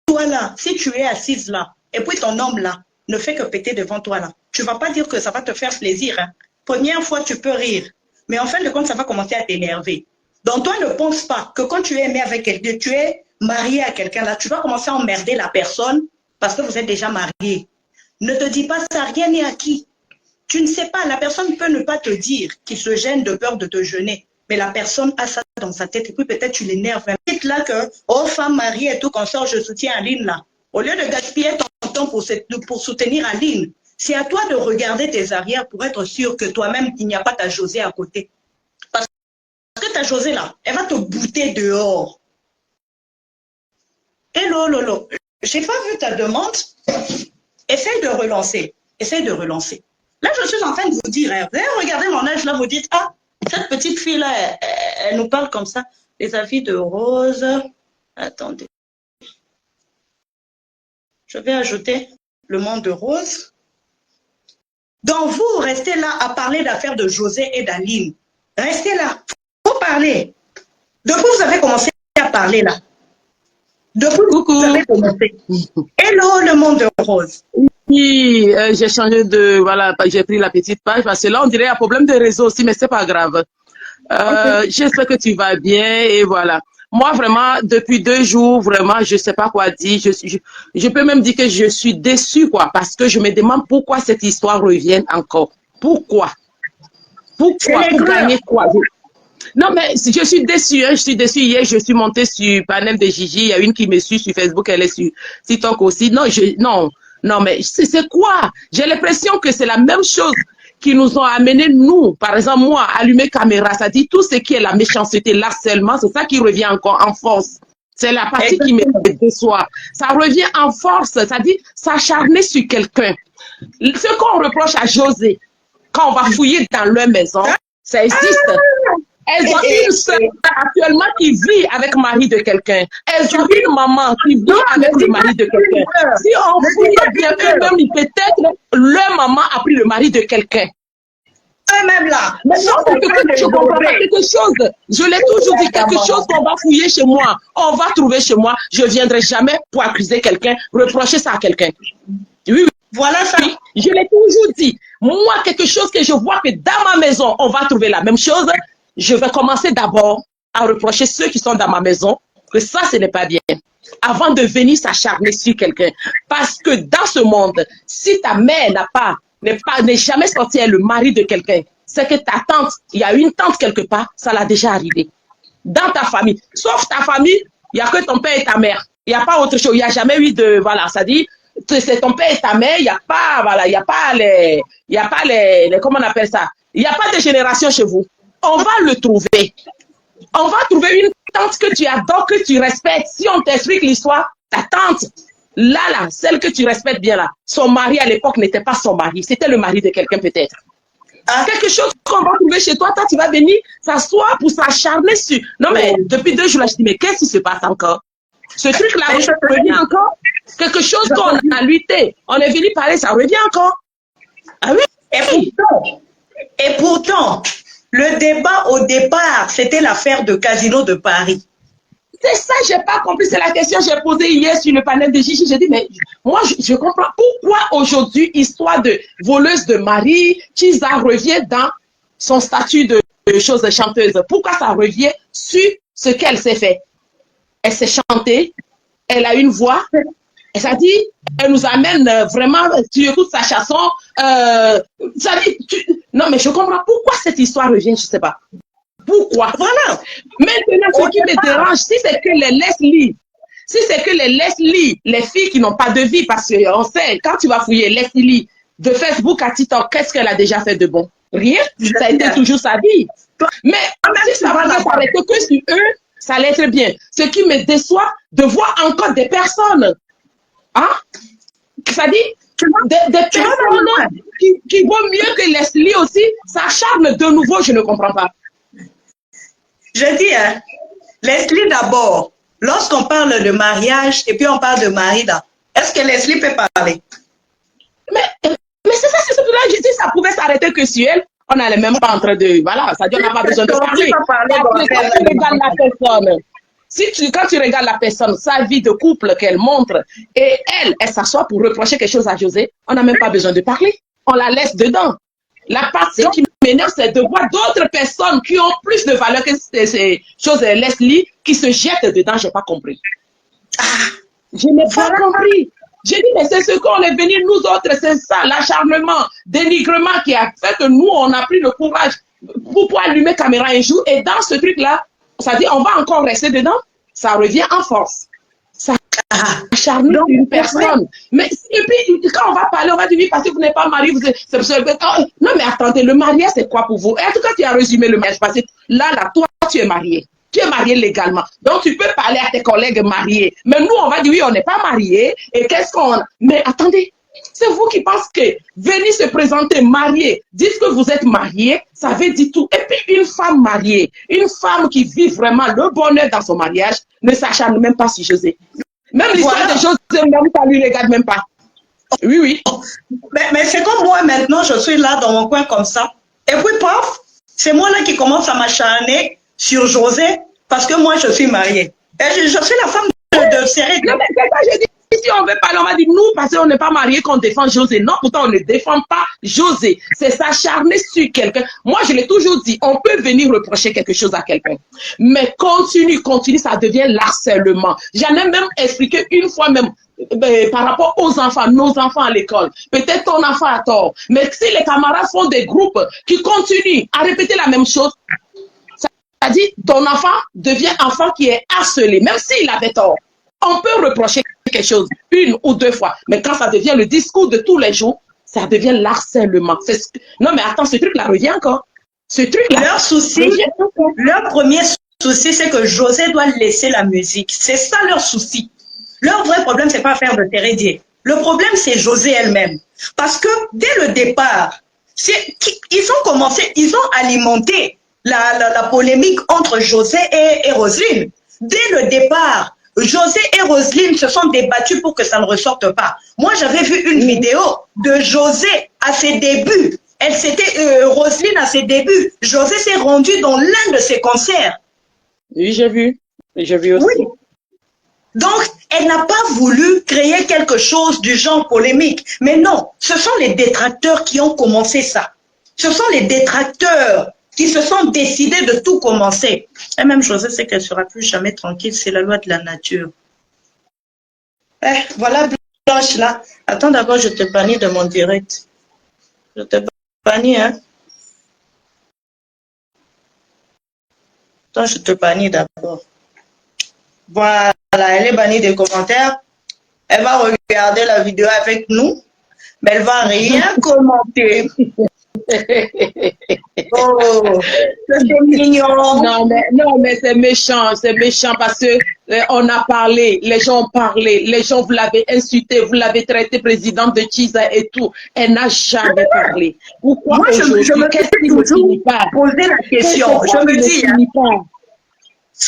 Speaker 1: toi là, si tu es assise là, et puis ton homme là, ne fait que péter devant toi là, tu ne vas pas dire que ça va te faire plaisir. Hein. Première fois, tu peux rire. Mais en fin de compte, ça va commencer à t'énerver. Donc, toi, ne pense pas que quand tu es aimé avec quelqu'un, tu es marié à quelqu'un là, tu vas commencer à emmerder la personne parce que vous êtes déjà marié. Ne te dis pas ça, rien n'est acquis. Tu ne sais pas, la personne peut ne pas te dire qu'il se gêne de peur de te gêner. Mais la personne a ça dans sa tête et puis peut-être tu l'énerves. Dites là que, oh, femme mariée et tout, qu'on sort, je soutiens Aline là. Au lieu de gaspiller ton temps pour soutenir Aline, c'est à toi de regarder tes arrières pour être sûr que toi-même, il n'y a pas ta Josée à côté. Parce que ta Josée là, elle va te bouter dehors. Hello, Lolo, j'ai pas vu ta demande. Essaye de relancer. Essaye de relancer. Là, je suis en train de vous dire, hein, vous allez regarder mon âge là, vous dites, ah, cette petite fille là, elle nous parle comme ça. Les avis de Rose. Attendez. Je vais ajouter le monde de Rose. Donc, vous restez là à parler d'affaires de José et d'Aline. Restez là. Faut parler. Depuis vous avez commencé à parler là. Depuis vous avez commencé. Hello, le monde de Rose.
Speaker 2: Oui, j'ai changé de, voilà, j'ai pris la petite page parce que là, on dirait un problème de réseau aussi, mais c'est pas grave. Okay. J'espère que tu vas bien et voilà. Moi, vraiment, depuis 2 jours, vraiment, je sais pas quoi dire. Je peux même dire que je suis déçue, quoi, parce que je me demande pourquoi cette histoire revient encore. Pourquoi? Pourquoi? Pour gagner quoi? Non, mais je suis déçue, hein. Je suis déçue. Hier, je suis montée sur panel de Gigi. Il y a une qui me suit sur Facebook, elle est sur TikTok aussi. Non, mais c'est quoi? J'ai l'impression que c'est la même chose qui nous ont amené, nous, par exemple, moi, allumer caméra, ça dit tout ce qui est la méchanceté, l'harcèlement, c'est ça qui revient encore en force. C'est la partie qui me déçoit. Ça revient en force, ça dit s'acharner sur quelqu'un. Ce qu'on reproche à José, quand on va fouiller dans leur maison, ça existe. Elles ont une sœur actuellement qui vit avec le mari de quelqu'un. Elles ont une maman qui vit avec le mari de quelqu'un. Si on fouille bien eux-mêmes, peut-être leur maman a pris le mari de quelqu'un.
Speaker 1: Eux-mêmes là.
Speaker 2: Maintenant, je comprends pas quelque chose. Je l'ai toujours dit, quelque chose qu'on va fouiller chez moi, on va trouver chez moi. Je ne viendrai jamais pour accuser quelqu'un, reprocher ça à quelqu'un. Oui, oui.
Speaker 1: Voilà ça.
Speaker 2: Oui, je l'ai toujours dit. Moi, quelque chose que je vois que dans ma maison, on va trouver la même chose, je vais commencer d'abord à reprocher ceux qui sont dans ma maison que ça, ce n'est pas bien. Avant de venir s'acharner sur quelqu'un. Parce que dans ce monde, si ta mère n'est jamais sortie le mari de quelqu'un, c'est que ta tante, il y a une tante quelque part, ça l'a déjà arrivé. Dans ta famille, sauf ta famille, il n'y a que ton père et ta mère. Il n'y a pas autre chose. Il n'y a jamais eu de, voilà, ça dit, c'est ton père et ta mère, il n'y a pas, voilà, il n'y a pas les, comment on appelle ça? Il n'y a pas de génération chez vous. On va le trouver. On va trouver une tante que tu adores, que tu respectes. Si on t'explique l'histoire, ta tante, là, celle que tu respectes bien là, son mari à l'époque n'était pas son mari, c'était le mari de quelqu'un peut-être. Quelque chose qu'on va trouver chez toi, tu vas venir s'asseoir pour s'acharner sur. Non mais depuis 2 jours là, je dis mais qu'est-ce qui se passe encore? Ce truc-là revient encore. Quelque chose qu'on a lutté, on est venu parler, ça revient encore. Ah oui.
Speaker 1: Et pourtant, le débat au départ, c'était l'affaire de Casino de Paris.
Speaker 2: C'est ça, je n'ai pas compris. C'est la question que j'ai posée hier sur le panel de Gigi. J'ai dit, mais moi, je comprends pourquoi aujourd'hui, histoire de voleuse de mari, Chiza revient dans son statut de chose de chanteuse. Pourquoi ça revient sur ce qu'elle s'est fait? Elle s'est chantée, elle a une voix, et ça dit, elle nous amène vraiment, tu écoutes sa chanson, ça dit, non mais je comprends pourquoi cette histoire revient, je ne sais pas. Pourquoi? Voilà. Maintenant, ce qui me dérange, si c'est que les Leslie, les filles qui n'ont pas de vie, parce qu'on sait, quand tu vas fouiller Leslie de Facebook à TikTok, qu'est-ce qu'elle a déjà fait de bon? Rien. Ça a été toujours sa vie. Mais si ça va s'arrêter que sur eux, ça allait être bien. Ce qui me déçoit, de voir encore des personnes, hein? Ça dit, des personnes qui vont mieux que Leslie aussi, s'acharnent de nouveau, je ne comprends pas.
Speaker 1: Je dis, hein, Leslie d'abord, lorsqu'on parle de mariage et puis on parle de mari là, est-ce que Leslie peut parler?
Speaker 2: Mais c'est ça, c'est ce que là, je dis, ça pouvait s'arrêter que sur elle. On n'allait même pas en train de, voilà, ça dit, on n'a pas besoin de parler. Quand tu regardes la personne, quand tu regardes la personne, sa vie de couple qu'elle montre, et elle s'assoit pour reprocher quelque chose à José, on n'a même pas besoin de parler. On la laisse dedans. La partie qui m'énerve, c'est de voir d'autres personnes qui ont plus de valeur que ces choses, Leslie, qui se jettent dedans. Je n'ai pas compris. Je n'ai pas compris. J'ai dit, mais c'est ce qu'on est venu, nous autres, c'est ça, l'acharnement, dénigrement qui a fait que nous, on a pris le courage pour pouvoir allumer caméra un jour. Et dans ce truc-là, ça dit, on va encore rester dedans. Ça revient en force. Ça acharne une personne. Mais, et puis, quand on va parler, on va dire, oui, parce que vous n'êtes pas marié, vous êtes... Non, mais attendez, le mariage, c'est quoi pour vous? Et en tout cas, tu as résumé le mariage, parce que là, toi, tu es marié. Tu es marié légalement. Donc, tu peux parler à tes collègues mariés. Mais nous, on va dire, oui, on n'est pas mariés. Et qu'est-ce qu'on... Mais attendez, c'est vous qui pensez que venir se présenter marié, dites que vous êtes marié, ça veut dire tout. Et puis, une femme mariée, une femme qui vit vraiment le bonheur dans son mariage, ne s'acharne même pas sur José. Même l'histoire de José, même ça lui regarde même pas. Oui, oui.
Speaker 1: Mais c'est comme moi, maintenant, je suis là dans mon coin comme ça. Et puis, paf, c'est moi là qui commence à m'acharner sur José, parce que moi, je suis mariée. Et je suis la femme de série.
Speaker 2: Non, mais c'est ça, je dis, si on veut parler, on va dire, nous, parce qu'on n'est pas mariés, qu'on défend José. Non, pourtant, on ne défend pas José. C'est s'acharner sur quelqu'un. Moi, je l'ai toujours dit, on peut venir reprocher quelque chose à quelqu'un. Mais continue, ça devient l'harcèlement. J'en ai même expliqué une fois même, par rapport aux enfants, nos enfants à l'école. Peut-être ton enfant a tort. Mais si les camarades font des groupes qui continuent à répéter la même chose, c'est-à-dire, ton enfant devient enfant qui est harcelé, même s'il avait tort. On peut reprocher quelque chose 1 ou 2 fois, mais quand ça devient le discours de tous les jours, ça devient l'harcèlement. Non, mais attends, ce truc-là revient encore. Ce truc-là.
Speaker 1: Leur premier souci, c'est que José doit laisser la musique. C'est ça leur souci. Leur vrai problème, c'est pas faire de Térédier. Le problème, c'est José elle-même. Parce que dès le départ, ils ont alimenté la polémique entre José et Roselyne. Dès le départ, José et Roselyne se sont débattus pour que ça ne ressorte pas. Moi, j'avais vu une vidéo de José à ses débuts. Roselyne à ses débuts. José s'est rendu dans l'un de ses concerts.
Speaker 2: Oui, j'ai vu. J'ai vu aussi.
Speaker 1: Oui. Donc, elle n'a pas voulu créer quelque chose du genre polémique. Mais non, ce sont les détracteurs qui ont commencé ça. Ce sont les détracteurs qui se sont décidés de tout commencer. Et même José sait qu'elle ne sera plus jamais tranquille. C'est la loi de la nature. Voilà Blanche là. Attends d'abord, je te bannis de mon direct. Je te bannis, hein. Attends, je te bannis d'abord. Voilà, elle est bannie des commentaires. Elle va regarder la vidéo avec nous, mais elle va rien commenter. Oh, c'est mignon.
Speaker 2: Non, mais c'est méchant parce que on a parlé, les gens ont parlé, les gens vous l'avez insulté, vous l'avez traité présidente de Chiza et tout. Elle n'a jamais parlé. Pourquoi
Speaker 1: moi, je me suis toujours posé la question. Je me dis, hein,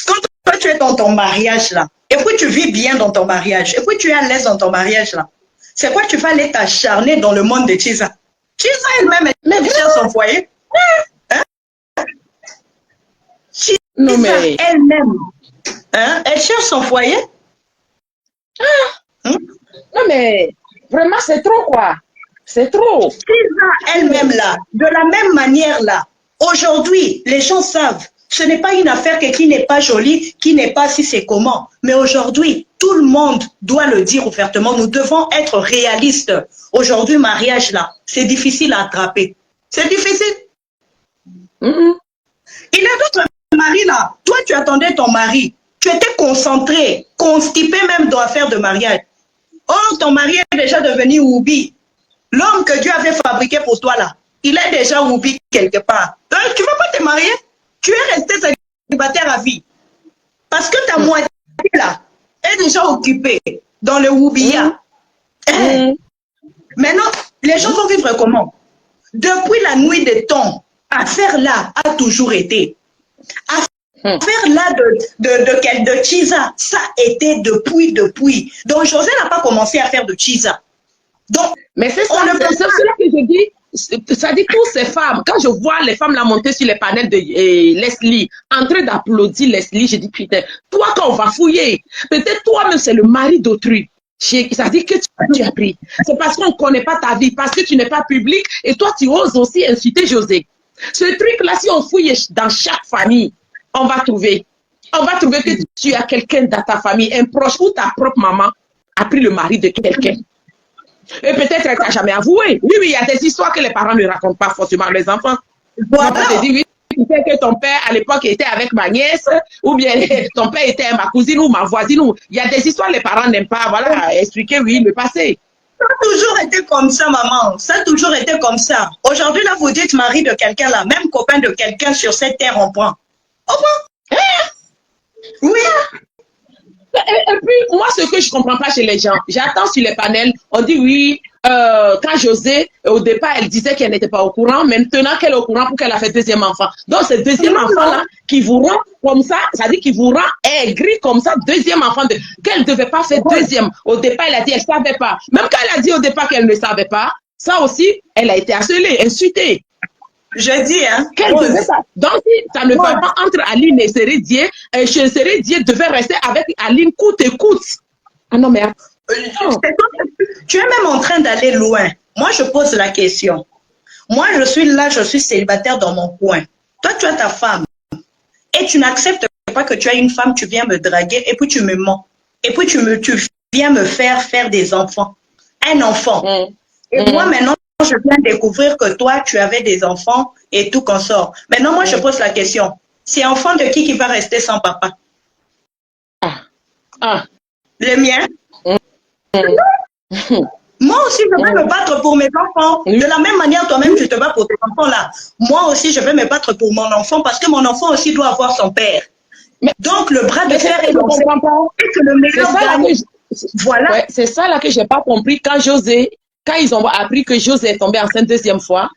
Speaker 1: quand toi, tu es dans ton mariage là, et puis tu vis bien dans ton mariage, et puis tu es à l'aise dans ton mariage là, c'est quoi tu vas aller t'acharner dans le monde de Chiza? Chiza elle-même, elle cherche son foyer. Hein? Chiza elle-même, hein? Elle cherche son foyer.
Speaker 2: Non mais, vraiment c'est trop quoi. C'est trop.
Speaker 1: Chiza elle-même là, de la même manière là, aujourd'hui, les gens savent. Ce n'est pas une affaire qui n'est pas jolie, qui n'est pas si c'est comment. Mais aujourd'hui, tout le monde doit le dire ouvertement. Nous devons être réalistes. Aujourd'hui, mariage là, c'est difficile à attraper. C'est difficile. Il y a d'autres maris là. Toi, tu attendais ton mari. Tu étais concentré, constipé même dans l'affaire de mariage. Or, ton mari est déjà devenu Woubi. L'homme que Dieu avait fabriqué pour toi là, il est déjà Woubi quelque part. Donc, tu ne vas pas te marier. Tu es resté célibataire à vie. Parce que ta moitié là est déjà occupée dans le Woubia. Maintenant, les gens vont vivre comment? Depuis la nuit des temps, affaire là a toujours été. Affaire là de Chiza, ça a été depuis. Donc José n'a pas commencé à faire de Chiza. Donc,
Speaker 2: mais c'est ça, c'est cela que je dis. Ça dit toutes ces femmes, quand je vois les femmes là monter sur les panels de Leslie, en train d'applaudir Leslie, je dis putain, toi quand on va fouiller, peut-être toi-même c'est le mari d'autrui. Ça dit que tu as pris. C'est parce qu'on ne connaît pas ta vie, parce que tu n'es pas public et toi tu oses aussi insulter José. Ce truc-là, si on fouille dans chaque famille, on va trouver que tu as quelqu'un dans ta famille, un proche ou ta propre maman a pris le mari de quelqu'un. Et peut-être elle t'a jamais avoué. Oui, il y a des histoires que les parents ne racontent pas forcément à leurs enfants. Voilà. On te dit, oui, tu sais que ton père, à l'époque, était avec ma nièce, ou bien ton père était ma cousine ou ma voisine. Il y a des histoires que les parents n'aiment pas, voilà, expliquer, oui, le passé.
Speaker 1: Ça a toujours été comme ça, maman. Ça a toujours été comme ça. Aujourd'hui, là, vous dites mari de quelqu'un, là, même copain de quelqu'un sur cette terre, on prend. On prend. Oui.
Speaker 2: Et puis, moi, ce que je ne comprends pas chez les gens, j'attends sur les panels, on dit oui, quand José, au départ, elle disait qu'elle n'était pas au courant, maintenant qu'elle est au courant pour qu'elle a fait deuxième enfant. Donc, ce deuxième enfant-là, qui vous rend comme ça, ça dit qu'il vous rend aigri comme ça, deuxième enfant, qu'elle ne devait pas faire deuxième. Au départ, elle a dit, elle ne savait pas. Même quand elle a dit au départ qu'elle ne savait pas, ça aussi, elle a été harcelée, insultée.
Speaker 1: Je dis, hein.
Speaker 2: Donc, si ça ne va pas entre Aline et Sérédier, Sérédier devait rester avec Aline coûte et coûte. Ah non, mais...
Speaker 1: Tu es même en train d'aller loin. Moi, je pose la question. Moi, je suis là, je suis célibataire dans mon coin. Toi, tu as ta femme. Et tu n'acceptes pas que tu as une femme, tu viens me draguer et puis tu me mens. Et puis tu viens me faire des enfants. Un enfant. Et moi, maintenant, je viens découvrir que toi, tu avais des enfants et tout consort. Maintenant, moi, je pose la question. C'est enfant de qui va rester sans papa? Le mien? Moi aussi, je vais me battre pour mes enfants. De la même manière, toi-même, tu te bats pour tes enfants là. Moi aussi, je vais me battre pour mon enfant parce que mon enfant aussi doit avoir son père. Donc, le bras de fer est lancé.
Speaker 2: Voilà. Ouais, c'est ça là que je n'ai pas compris quand ils ont appris que José est tombé enceinte deuxième fois.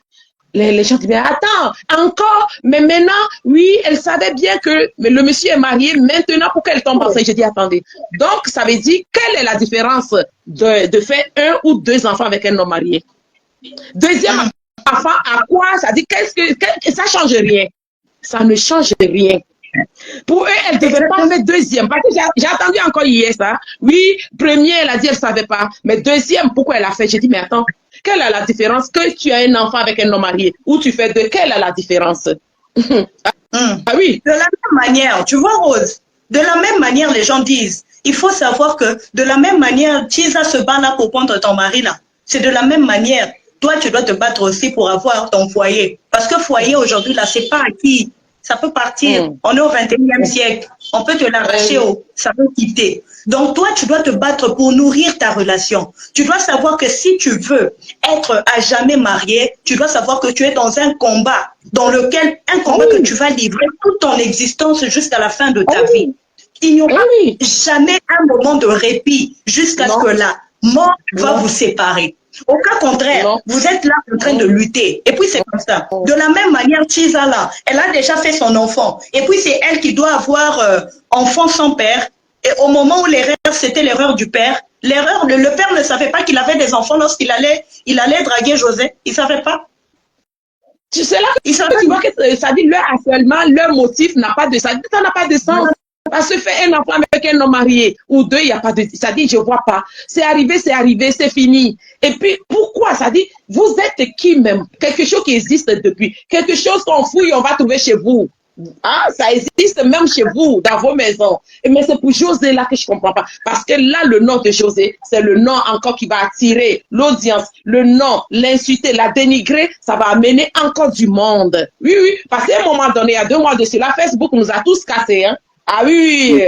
Speaker 2: les gens disent, mais attends, encore, mais maintenant, oui, elle savait bien que le monsieur est marié, maintenant, pour qu'elle tombe enceinte. Je dis, attendez. Donc, ça veut dire, quelle est la différence de faire un ou deux enfants avec un homme marié? Deuxième enfant, à quoi? Ça dit, ça change rien. Ça ne change rien. Pour eux, elle ne devait pas faire deuxième. Parce que j'ai entendu encore hier ça. Oui, premier, elle a dit, elle ne savait pas. Mais deuxième, pourquoi elle a fait? J'ai dit, mais attends, quelle est la différence que tu as un enfant avec un homme marié ou tu fais deux? Quelle est la différence? Ah oui.
Speaker 1: De la même manière, tu vois, Rose, de la même manière, les gens disent, il faut savoir que de la même manière, Tisa se bat là pour prendre ton mari là. C'est de la même manière. Toi, tu dois te battre aussi pour avoir ton foyer. Parce que foyer aujourd'hui, là, c'est pas acquis. Ça peut partir. On est au 21e siècle. On peut te l'arracher, ça peut quitter. Donc, toi, tu dois te battre pour nourrir ta relation. Tu dois savoir que si tu veux être à jamais marié, tu dois savoir que tu es dans un combat, un combat que tu vas livrer toute ton existence jusqu'à la fin de ta vie. Il n'y aura jamais un moment de répit jusqu'à ce que la mort va vous séparer. Au cas contraire, vous êtes là en train de lutter. Et puis c'est comme ça. De la même manière, Tisa là, elle a déjà fait son enfant. Et puis c'est elle qui doit avoir enfant sans père. Et au moment où l'erreur, c'était l'erreur du père. Le père ne savait pas qu'il avait des enfants lorsqu'il allait draguer José. Il ne savait pas.
Speaker 2: Tu sais là, tu vois que ça dit leur harcèlement, leur motif n'a pas de ça n'a pas de sens. Parce que faire un enfant avec un homme marié ou deux, il n'y a pas de... Ça dit, je ne vois pas. C'est arrivé, c'est fini. Et puis, pourquoi? Ça dit, vous êtes qui même? Quelque chose qui existe depuis. Quelque chose qu'on fouille, on va trouver chez vous. Ah, ça existe même chez vous, dans vos maisons. Mais c'est pour José là que je ne comprends pas. Parce que là, le nom de José, c'est le nom encore qui va attirer l'audience. Le nom, l'insulter, la dénigrer, ça va amener encore du monde. Oui, parce qu'à un moment donné, il y a 2 mois de cela, Facebook nous a tous cassés, hein. Ah oui,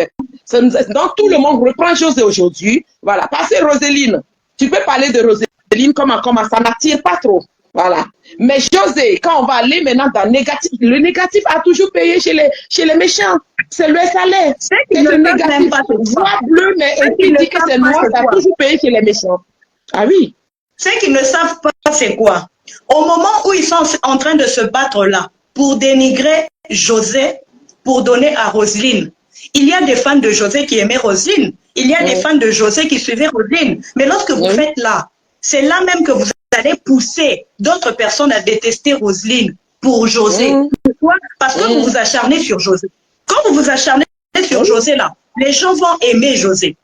Speaker 2: donc tout le monde reprend José aujourd'hui. Voilà, parce que Roseline, tu peux parler de Roseline comme ça n'attire pas trop. Voilà. Mais José, quand on va aller maintenant dans le négatif a toujours payé chez les méchants. C'est le salaire. C'est le négatif. Voix bleue, mais il dit que c'est noir, ça a toujours payé chez les méchants. Ah oui.
Speaker 1: Ceux qui ne savent pas c'est quoi. Au moment où ils sont en train de se battre là, pour dénigrer José, pour donner à Roselyne. Il y a des fans de José qui aimaient Roselyne. Il y a des fans de José qui suivaient Roselyne. Mais lorsque vous faites là, c'est là même que vous allez pousser d'autres personnes à détester Roselyne pour José. Pourquoi? Parce que vous vous acharnez sur José. Quand vous vous acharnez sur José là, les gens vont aimer José.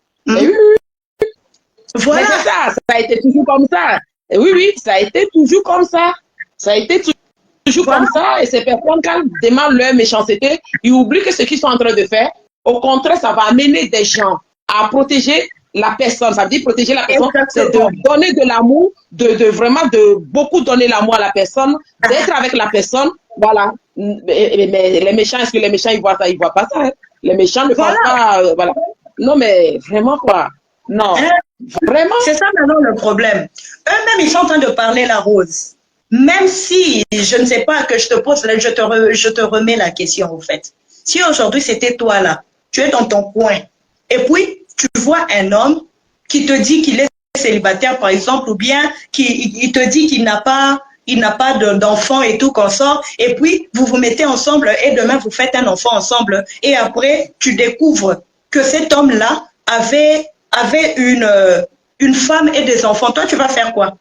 Speaker 2: Voilà. Mais ça a été toujours comme ça. Et oui, ça a été toujours comme ça. Ça a été toujours comme ça, et ces personnes, quand ils demandent leur méchanceté, ils oublient que ce qu'ils sont en train de faire, au contraire, ça va amener des gens à protéger la personne. Ça veut dire protéger la personne, c'est de donner de l'amour, vraiment de beaucoup donner l'amour à la personne, d'être avec la personne. Voilà. Mais les méchants, est-ce que les méchants, ils voient ça? Ils voient pas ça. Hein? Les méchants ne voient pas. Voilà. Non, mais vraiment quoi? Non. Vraiment.
Speaker 1: C'est ça maintenant le problème. Eux-mêmes, ils sont en train de parler la rose. Même si, je ne sais pas, que je te pose, je te remets la question, au fait. Si aujourd'hui, c'était toi, là, tu es dans ton coin, et puis, tu vois un homme qui te dit qu'il est célibataire, par exemple, ou bien il te dit qu'il n'a pas d'enfant et tout, qu'on sort, et puis, vous vous mettez ensemble, et demain, vous faites un enfant ensemble, et après, tu découvres que cet homme-là avait une femme et des enfants. Toi, tu vas faire quoi?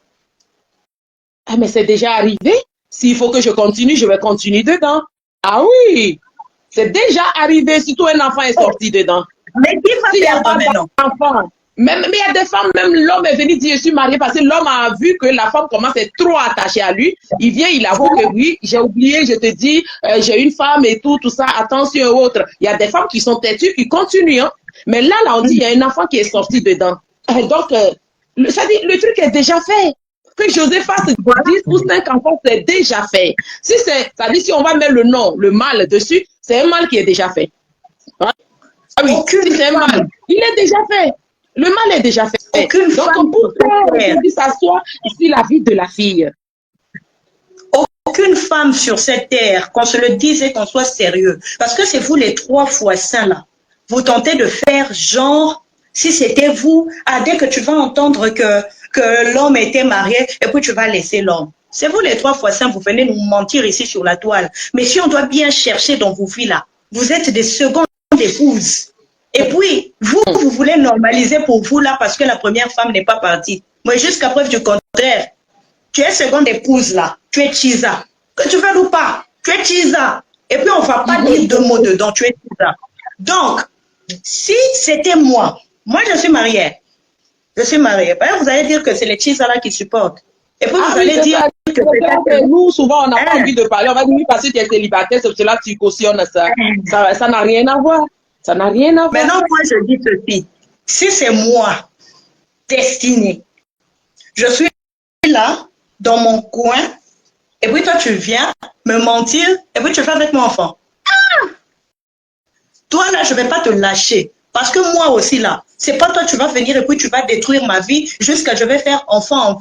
Speaker 2: Ah, mais c'est déjà arrivé. S'il faut que je continue, je vais continuer dedans. Ah oui, c'est déjà arrivé, surtout un enfant est sorti dedans.
Speaker 1: Mais qui va faire maintenant?
Speaker 2: Mais il y a des femmes, même l'homme est venu dire je suis marié parce que l'homme a vu que la femme commence à être trop attachée à lui. Il vient, il avoue que oui, j'ai oublié, je te dis, j'ai une femme et tout ça, attention et autres. Il y a des femmes qui sont têtues, qui continuent. Hein. Mais là, on dit, il y a un enfant qui est sorti dedans. Donc, ça dit, le truc est déjà fait. Que José fasse 10 ou 5 enfants, c'est déjà fait. Si c'est, ça dit, si on va mettre le nom, le mal dessus, c'est un mal qui est déjà fait. Hein? Ah oui, si c'est un mal, il est déjà fait. Le mal est déjà fait. Donc, pourquoi aujourd'hui s'asseoir ici la vie de la fille?
Speaker 1: Aucune femme sur cette terre, qu'on se le dise et qu'on soit sérieux, parce que c'est vous les 3 fois saints là, vous tentez de faire genre, si c'était vous, dès que tu vas entendre que que l'homme était marié et puis tu vas laisser l'homme. C'est vous les 3 fois saints, vous venez nous mentir ici sur la toile. Mais si on doit bien chercher dans vos vies là, vous êtes des secondes épouses. Et puis, vous voulez normaliser pour vous là parce que la première femme n'est pas partie. Mais jusqu'à preuve du contraire, tu es seconde épouse là, tu es Chisa. Que tu veux ou pas, tu es Chisa. Et puis on ne va pas dire 2 mots dedans, tu es Chisa. Donc, si c'était moi je suis mariée. Je suis mariée. Vous allez dire que c'est les Chisa là qui supportent. Et puis vous allez dire
Speaker 2: que nous, souvent, on n'a pas envie de parler. On va dire, oui, parce que tu es célibataire, c'est cela que tu cautionnes ça. Ça n'a rien à voir. Ça n'a rien à voir.
Speaker 1: Maintenant, moi, je dis ceci. Si c'est moi, destinée, je suis là, dans mon coin, et puis toi, tu viens me mentir, et puis tu fais avec mon enfant. Ah! Toi, là, je ne vais pas te lâcher. Parce que moi aussi, là, c'est pas toi, tu vas venir et puis tu vas détruire ma vie jusqu'à je vais faire enfant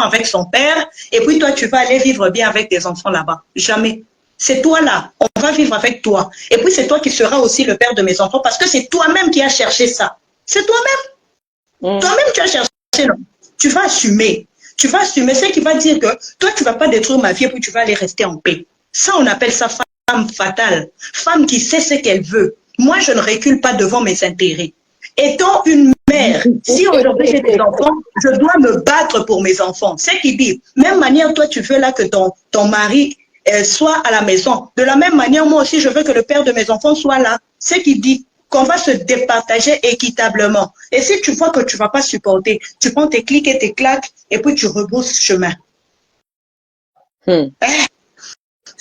Speaker 1: avec son père, et puis toi, tu vas aller vivre bien avec tes enfants là-bas. Jamais. C'est toi là, on va vivre avec toi. Et puis c'est toi qui seras aussi le père de mes enfants parce que c'est toi-même qui as cherché ça. C'est toi-même. Toi-même tu as cherché, non? Tu vas assumer. Tu vas assumer ce qui va dire que toi, tu ne vas pas détruire ma vie et puis tu vas aller rester en paix. Ça, on appelle ça femme fatale. Femme qui sait ce qu'elle veut. Moi, je ne recule pas devant mes intérêts. Étant une mère, si aujourd'hui j'ai des enfants, je dois me battre pour mes enfants. C'est qui dit, même manière, toi, tu veux là que ton mari soit à la maison. De la même manière, moi aussi, je veux que le père de mes enfants soit là. C'est qui dit qu'on va se départager équitablement. Et si tu vois que tu ne vas pas supporter, tu prends tes clics et tes claques et puis tu rebrousses chemin.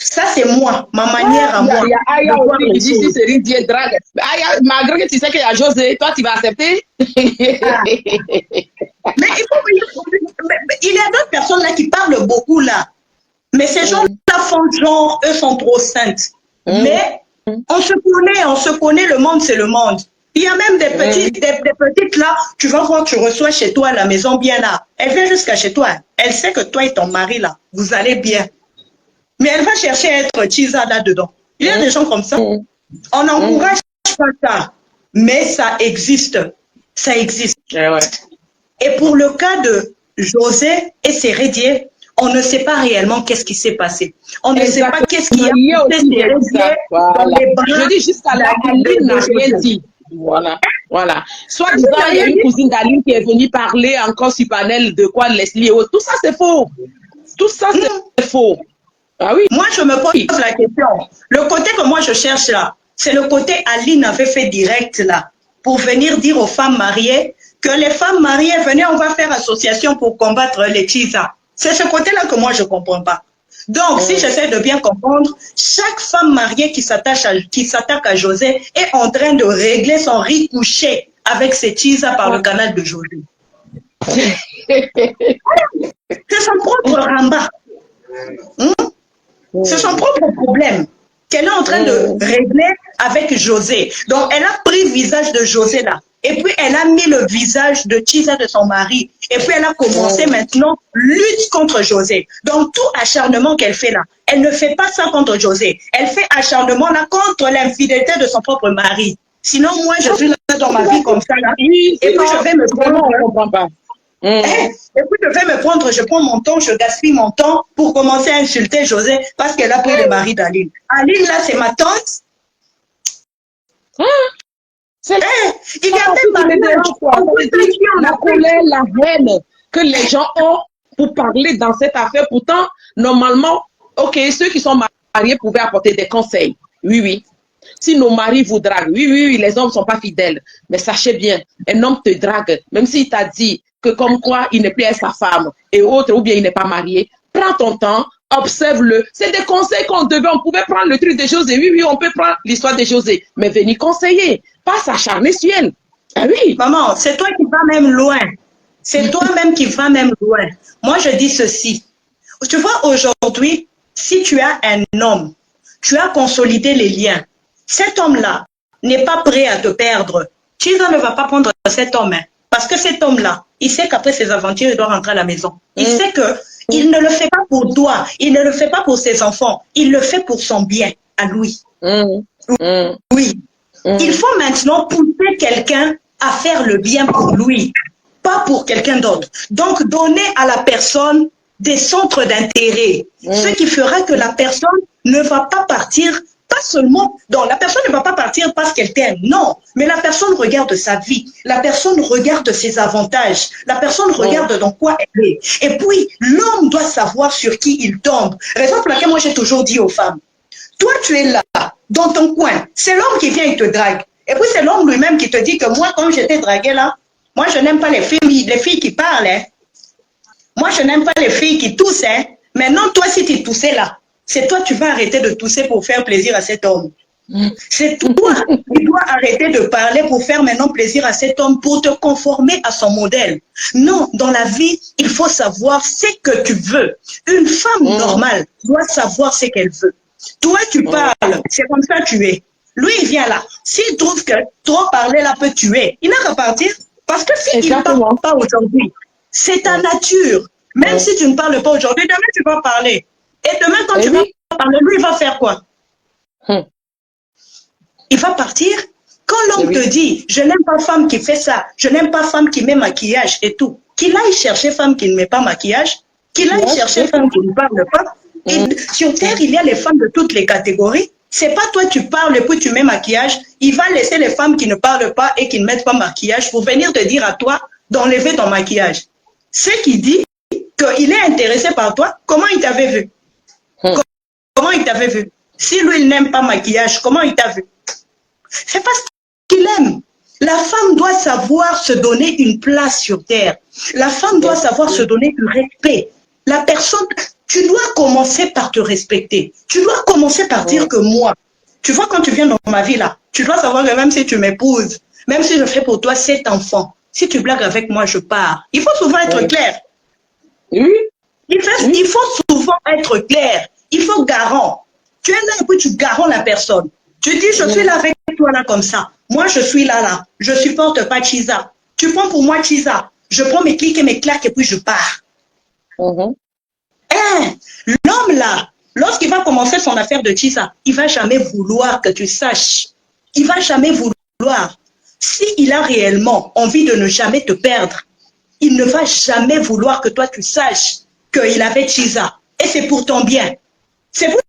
Speaker 1: Ça, c'est moi, ma manière à moi.
Speaker 2: Il y a Aya aussi qui dit si c'est Dieu drague. Aya, malgré que tu sais qu'il y a José, toi, tu vas accepter.
Speaker 1: Mais il y a d'autres personnes là qui parlent beaucoup là. Mais ces gens-là font genre, eux sont trop saintes. Mais on se connaît, le monde, c'est le monde. Il y a même des petites là, tu vas voir, tu reçois chez toi à la maison bien là. Elle vient jusqu'à chez toi. Elle sait que toi et ton mari là, vous allez bien. Mais elle va chercher à être Chisa là-dedans. Il y a des gens comme ça. On n'encourage pas ça. Mais ça existe. Ça existe. Et pour le cas de José et ses Rédier, on ne sait pas réellement qu'est-ce qui s'est passé. On ne sait pas qu'est-ce qui a passé dans les bras.
Speaker 2: Je dis juste à la Aline n'a rien dit. Voilà. Soit disant, il y a une cousine d'Aline qui est venue parler encore sur panel de quoi Leslie et autres. Tout ça, c'est faux. Tout ça, c'est faux. Ah oui.
Speaker 1: Moi, je me pose la question. Le côté que moi, je cherche là, c'est le côté Aline avait fait direct là, pour venir dire aux femmes mariées que les femmes mariées, venez, on va faire association pour combattre les Chisa. C'est ce côté-là que moi, je ne comprends pas. Donc, si j'essaie de bien comprendre, chaque femme mariée qui s'attaque à José est en train de régler son riz couché avec ses Chisa par le canal de José. C'est son propre ramba. C'est son propre problème qu'elle est en train de régler avec José. Donc, elle a pris le visage de José là. Et puis, elle a mis le visage de Chisa de son mari. Et puis, elle a commencé maintenant lutte contre José. Donc, tout acharnement qu'elle fait là, elle ne fait pas ça contre José. Elle fait acharnement là contre l'infidélité de son propre mari. Sinon, moi, je suis là dans ma vie comme ça là. Et puis, je vais me prendre. Et puis, je prends mon temps, je gaspille mon temps pour commencer à insulter José parce qu'elle a pris le mari d'Aline. Aline, là, c'est ma tante. Il y a même
Speaker 2: la colère, la haine que les gens ont pour parler dans cette affaire. Pourtant, normalement, ok, ceux qui sont mariés pouvaient apporter des conseils. Oui. Si nos maris vous draguent, oui, les hommes ne sont pas fidèles. Mais sachez bien, un homme te drague, même s'il t'a dit que comme quoi il n'est plus à sa femme et autre, ou bien il n'est pas marié, prends ton temps, observe-le. C'est des conseils qu'on devait, on pouvait prendre le truc de José. Oui, on peut prendre l'histoire de José, mais venir conseiller, pas s'acharner sur elle. Ah oui.
Speaker 1: Maman, c'est toi qui vas même loin. C'est toi-même qui vas même loin. Moi, je dis ceci. Tu vois, aujourd'hui, si tu as un homme, tu as consolidé les liens. Cet homme-là n'est pas prêt à te perdre. Chisa ne va pas prendre cet homme. Parce que cet homme-là, il sait qu'après ses aventures, il doit rentrer à la maison. Il sait qu'il ne le fait pas pour toi. Il ne le fait pas pour ses enfants. Il le fait pour son bien à lui. Oui. Il faut maintenant pousser quelqu'un à faire le bien pour lui. pas pour quelqu'un d'autre. Donc, donnez à la personne des centres d'intérêt, ce qui fera que la personne ne va pas partir, pas seulement, donc la personne ne va pas partir parce qu'elle t'aime, non, mais la personne regarde sa vie, la personne regarde ses avantages, la personne regarde dans quoi elle est. Et puis, l'homme doit savoir sur qui il tombe. Raison pour laquelle moi j'ai toujours dit aux femmes, toi tu es là, dans ton coin, c'est l'homme qui vient et te drague. Et puis c'est l'homme lui-même qui te dit que moi, quand j'étais draguée là, moi je n'aime pas les filles qui parlent, hein. Moi, je n'aime pas les filles qui toussent. Hein. Maintenant, toi, si tu toussais là, c'est toi, tu vas arrêter de tousser pour faire plaisir à cet homme. C'est toi qui dois arrêter de parler pour faire maintenant plaisir à cet homme, pour te conformer à son modèle. Non, dans la vie, il faut savoir ce que tu veux. Une femme normale doit savoir ce qu'elle veut. Toi, tu parles, c'est comme ça que tu es. Lui, il vient là. S'il trouve que trop parler là peut tuer, il n'a qu'à partir. Parce que s'il ne parle pas aujourd'hui, c'est ta nature. Même si tu ne parles pas aujourd'hui, demain tu vas parler. Et demain, quand tu vas parler, lui, il va faire quoi? Il va partir. Quand l'homme te dit, je n'aime pas femme qui fait ça, je n'aime pas femme qui met maquillage et tout, qu'il aille chercher femme qui ne met pas maquillage, qu'il aille chercher femme qui ne parle pas. Et sur Terre, il y a les femmes de toutes les catégories. C'est pas toi, tu parles et puis tu mets maquillage. Il va laisser les femmes qui ne parlent pas et qui ne mettent pas maquillage pour venir te dire à toi d'enlever ton maquillage. Ce qui dit qu'il est intéressé par toi, comment il t'avait vu? Comment il t'avait vu? Si lui, il n'aime pas maquillage, comment il t'a vu? C'est parce qu'il aime. La femme doit savoir se donner une place sur terre. La femme doit savoir se donner du respect. La personne, tu dois commencer par te respecter. Tu dois commencer par dire que moi, tu vois, quand tu viens dans ma vie là, tu dois savoir que même si tu m'épouses, même si je fais pour toi 7 enfants, si tu blagues avec moi, je pars. Il faut souvent être clair. Il faut souvent être clair. Il faut garant. Tu es là et puis tu garant la personne. Tu dis, je suis là avec toi là comme ça. Moi, je suis là. Je supporte pas Chisa. Tu prends pour moi Chisa. Je prends mes clics et mes claques et puis je pars. L'homme là, lorsqu'il va commencer son affaire de Chisa, il va jamais vouloir que tu saches. Il va jamais vouloir. S'il a réellement envie de ne jamais te perdre, il ne va jamais vouloir que toi tu saches qu'il avait Chisa. Et c'est pour ton bien. C'est pour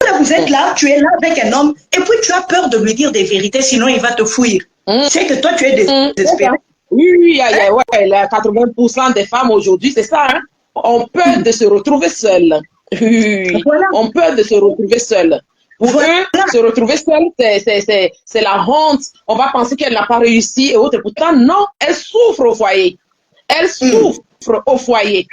Speaker 1: ça que vous êtes là, tu es là avec un homme, et puis tu as peur de lui dire des vérités, sinon il va te fuir. C'est que toi tu es désespéré.
Speaker 2: Oui, il y a 80% des femmes aujourd'hui, c'est ça, hein? On peur de se retrouver seule. On peur de se retrouver seule. Pour eux, se retrouver seule, c'est la honte. On va penser qu'elle n'a pas réussi et autres. Pourtant, non, elle souffre au foyer. Elle souffre au foyer.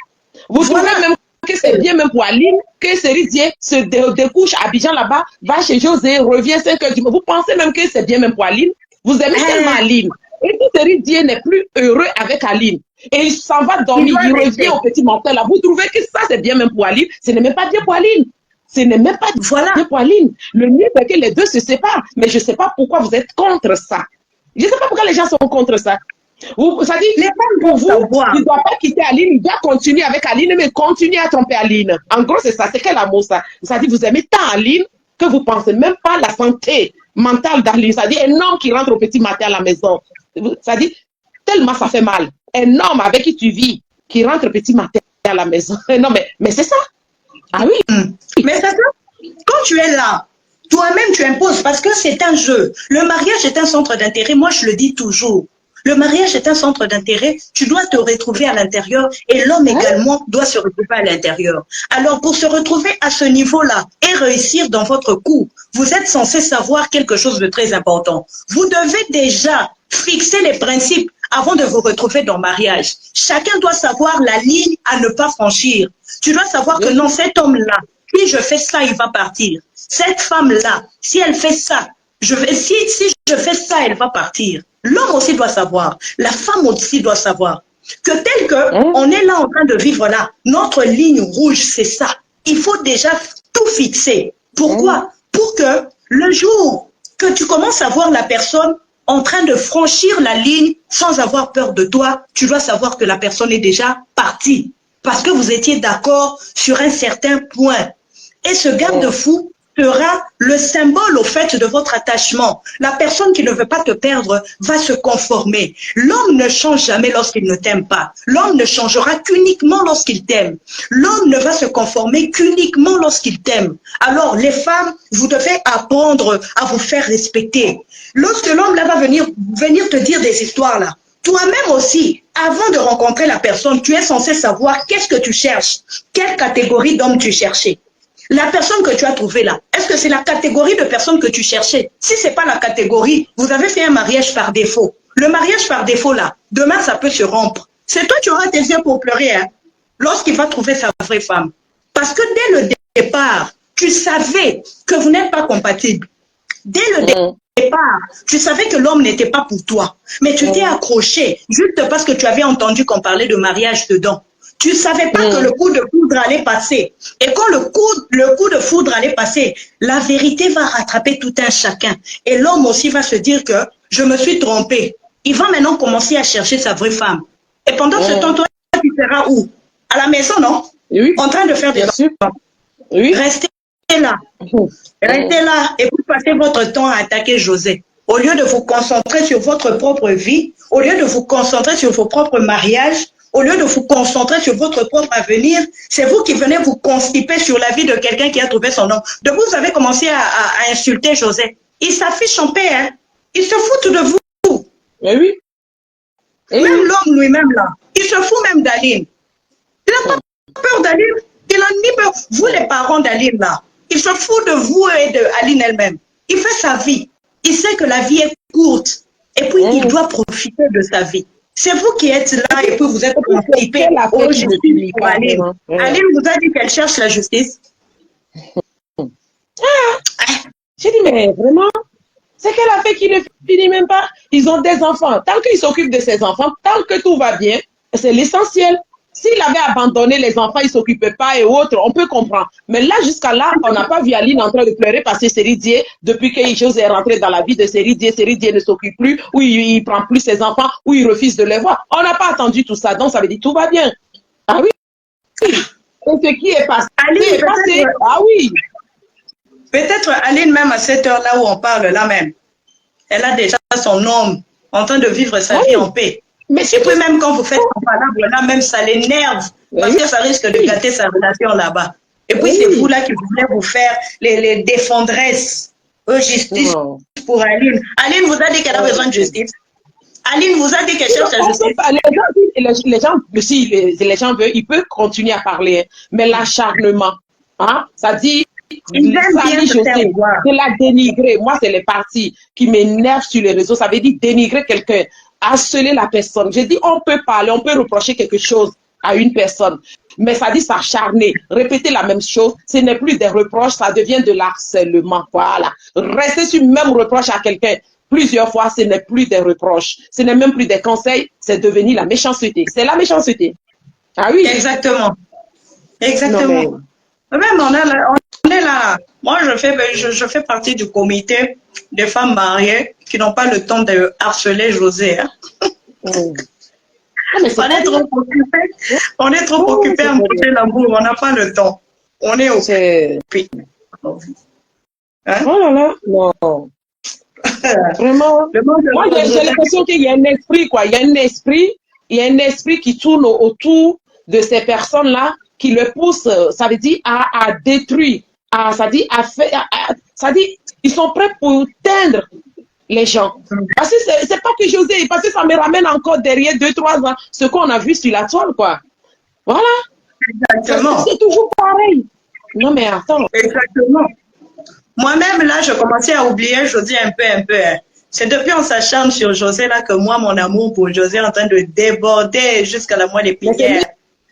Speaker 2: Vous trouvez même que c'est bien même pour Aline que Ceridier se découche à Abidjan là-bas, va chez José, revient 5 heures du matin. Vous pensez même que c'est bien même pour Aline? Vous aimez tellement Aline. Et puis Ceridier n'est plus heureux avec Aline. Et il s'en va dormir, il revient au petit matin là. Vous trouvez que ça c'est bien même pour Aline? Ce n'est même pas bien pour Aline. Ce n'est même pas bien pour Aline. Le mieux c'est que les deux se séparent. Mais je ne sais pas pourquoi vous êtes contre ça. Je ne sais pas pourquoi les gens sont contre ça. Ça dit, les femmes pour vous, il ne doit pas quitter Aline, il doit continuer avec Aline, mais continuer à tromper Aline. En gros, c'est ça. C'est quel amour ça? Ça dit, vous aimez tant Aline que vous ne pensez même pas à la santé mentale d'Aline. Ça dit, un homme qui rentre au petit matin à la maison. Ça dit, tellement ça fait mal. Un homme avec qui tu vis, qui rentre au petit matin à la maison. Non, mais c'est ça. Ah oui.
Speaker 1: Mais c'est ça. Quand tu es là, toi-même tu imposes parce que c'est un jeu. Le mariage est un centre d'intérêt. Moi, je le dis toujours. Le mariage est un centre d'intérêt, tu dois te retrouver à l'intérieur et l'homme également doit se retrouver à l'intérieur. Alors pour se retrouver à ce niveau-là et réussir dans votre couple, vous êtes censé savoir quelque chose de très important. Vous devez déjà fixer les principes avant de vous retrouver dans le mariage. Chacun doit savoir la ligne à ne pas franchir. Tu dois savoir que non, cet homme-là, si je fais ça, il va partir. Cette femme-là, si elle fait ça, si je fais ça, elle va partir. L'homme aussi doit savoir, la femme aussi doit savoir que tel que on est là en train de vivre là, notre ligne rouge, c'est ça. Il faut déjà tout fixer. Pourquoi? Pour que le jour que tu commences à voir la personne en train de franchir la ligne sans avoir peur de toi, tu dois savoir que la personne est déjà partie parce que vous étiez d'accord sur un certain point. Et ce garde-fou sera le symbole au fait de votre attachement. La personne qui ne veut pas te perdre va se conformer. L'homme ne change jamais lorsqu'il ne t'aime pas. L'homme ne changera qu'uniquement lorsqu'il t'aime. L'homme ne va se conformer qu'uniquement lorsqu'il t'aime. Alors, les femmes, vous devez apprendre à vous faire respecter. Lorsque l'homme là va venir te dire des histoires là, toi-même aussi, avant de rencontrer la personne, tu es censé savoir qu'est-ce que tu cherches, quelle catégorie d'homme tu cherchais. La personne que tu as trouvée là, est-ce que c'est la catégorie de personne que tu cherchais? Si ce n'est pas la catégorie, vous avez fait un mariage par défaut. Le mariage par défaut là, demain ça peut se rompre. C'est toi qui auras tes yeux pour pleurer hein, lorsqu'il va trouver sa vraie femme. Parce que dès le départ, tu savais que vous n'êtes pas compatibles. Dès le départ, tu savais que l'homme n'était pas pour toi. Mais tu t'es accroché juste parce que tu avais entendu qu'on parlait de mariage dedans. Tu ne savais pas que le coup de foudre allait passer. Et quand le coup de foudre allait passer, la vérité va rattraper tout un chacun. Et l'homme aussi va se dire que je me suis trompé. Il va maintenant commencer à chercher sa vraie femme. Et pendant ce temps, toi, tu seras où? À la maison, non?
Speaker 2: Oui.
Speaker 1: En train de faire des enfants.
Speaker 2: Oui.
Speaker 1: Restez là. Restez là et vous passez votre temps à attaquer José. Au lieu de vous concentrer sur votre propre vie, au lieu de vous concentrer sur vos propres mariages, au lieu de vous concentrer sur votre propre avenir, c'est vous qui venez vous constiper sur la vie de quelqu'un qui a trouvé son nom. Donc vous avez commencé à insulter José. Il s'affiche en paix, hein. Il se fout de vous.
Speaker 2: Et oui. Et
Speaker 1: même l'homme lui-même là, il se fout même d'Aline. Il n'a pas peur d'Aline. Il n'a ni peur. Vous les parents d'Aline là, il se fout de vous et de Aline elle-même. Il fait sa vie. Il sait que la vie est courte. Et puis il doit profiter de sa vie. C'est vous qui êtes là et puis vous êtes constipé au justice pour Aline. Aline vous a dit qu'elle cherche la justice.
Speaker 2: J'ai dit, mais vraiment, c'est qu'elle a fait qu'il ne finit même pas. Ils ont des enfants. Tant qu'ils s'occupent de ses enfants, tant que tout va bien, c'est l'essentiel. S'il avait abandonné les enfants, il ne s'occupait pas et autres, on peut comprendre. Mais là, jusqu'à là, on n'a pas vu Aline en train de pleurer parce que Seridier, depuis que José est rentré dans la vie de Seridier ne s'occupe plus, ou il ne prend plus ses enfants, ou il refuse de les voir. On n'a pas attendu tout ça, donc ça veut dire tout va bien. Ah oui. Et ce qui est passé,
Speaker 1: Aline,
Speaker 2: passé. Ah oui.
Speaker 1: Peut-être Aline, même à cette heure-là où on parle, là même, elle a déjà son homme en train de vivre sa vie en paix. Mais et puis même quand vous faites son palabre là, même ça l'énerve parce que ça risque de gâter sa relation là-bas. Et puis c'est vous là qui voulez vous faire les défendresses. Justice pour Aline. Aline vous a dit qu'elle a besoin de justice. Aline vous a dit qu'elle cherche la justice. Les gens veulent, ils peuvent continuer à parler, mais l'acharnement, hein, ça dit de la dénigrer. Moi, c'est les parties qui m'énervent sur les réseaux. Ça veut dire dénigrer quelqu'un, harceler la personne. J'ai dit, on peut parler, on peut reprocher quelque chose à une personne, mais ça dit s'acharner, répéter la même chose. Ce n'est plus des reproches, ça devient de l'harcèlement. Voilà. Rester sur le même reproche à quelqu'un plusieurs fois, ce n'est plus des reproches. Ce n'est même plus des conseils, c'est devenu la méchanceté. C'est la méchanceté. Ah oui. Exactement. Exactement. Non, mais... Même on est là. Moi, je fais partie du comité des femmes mariées qui n'ont pas le temps de harceler José. Hein. On est trop occupé à monter l'amour. On n'a pas le temps. On est occupé.
Speaker 2: Hein? Oh là là, non. Vraiment. Moi, j'ai l'impression qu'il y a un esprit, quoi. Il y a un esprit qui tourne autour de ces personnes-là, qui le pousse, ça veut dire, à détruire, ça dit, ça dit, ils sont prêts pour teindre les gens. Parce que c'est pas que José, parce que ça me ramène encore derrière 2-3 ans, ce qu'on a vu sur la toile, quoi. Voilà.
Speaker 1: Exactement.
Speaker 2: C'est toujours pareil. Non, mais attends.
Speaker 1: Exactement. Moi-même, là, je commençais à oublier José un peu. Hein. C'est depuis on s'acharne sur José, là, que moi, mon amour pour José est en train de déborder jusqu'à la moelle épinière.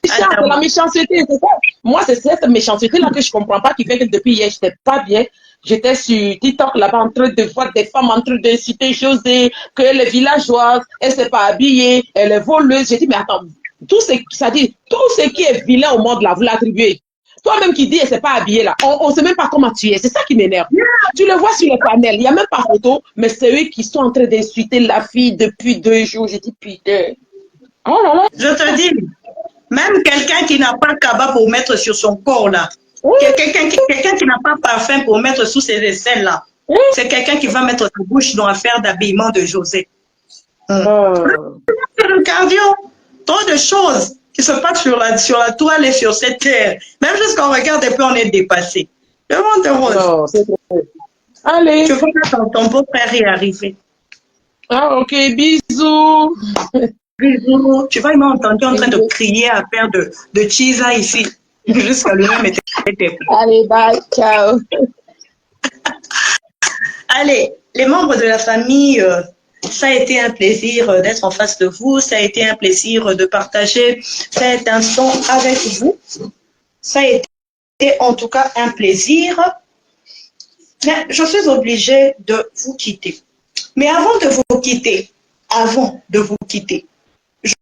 Speaker 2: C'est la méchanceté, c'est ça. Moi, c'est cette méchanceté-là que je ne comprends pas, qui fait que depuis hier, je n'étais pas bien. J'étais sur TikTok là-bas en train de voir des femmes en train de citer José, que les villageoises, elle ne s'est pas habillée, elle est voleuse. J'ai dit, mais attends, tout ce qui est vilain au monde là, vous l'attribuez. Toi-même qui dis, elle ne s'est pas habillée là, on ne sait même pas comment tu es. C'est ça qui m'énerve. Tu le vois sur le panel, il n'y a même pas photo, mais c'est eux qui sont en train d'insulter la fille depuis 2 jours. J'ai dit, putain. Oh là là.
Speaker 1: Je te dis, même quelqu'un qui n'a pas le cabas pour mettre sur son corps là, Quelqu'un qui n'a pas parfum pour mettre sous ses aisselles là. C'est quelqu'un qui va mettre sa bouche dans l'affaire d'habillement de José. C'est le cardio. Trop de choses qui se passent sur la toile et sur cette terre. Même jusqu'on regarde et puis on est dépassé. Demande de Rose.
Speaker 2: Allez.
Speaker 1: Tu vois ton beau-frère y arriver.
Speaker 2: Ah, ok, bisous.
Speaker 1: Bisous. Tu vois, il m'a entendu en train de crier à faire de cheesa ici. Jusqu'à lui-même était.
Speaker 2: Allez, bye, ciao.
Speaker 1: Allez, les membres de la famille, ça a été un plaisir d'être en face de vous. Ça a été un plaisir de partager cet instant avec vous. Ça a été en tout cas un plaisir. Mais je suis obligée de vous quitter. Mais avant de vous quitter, je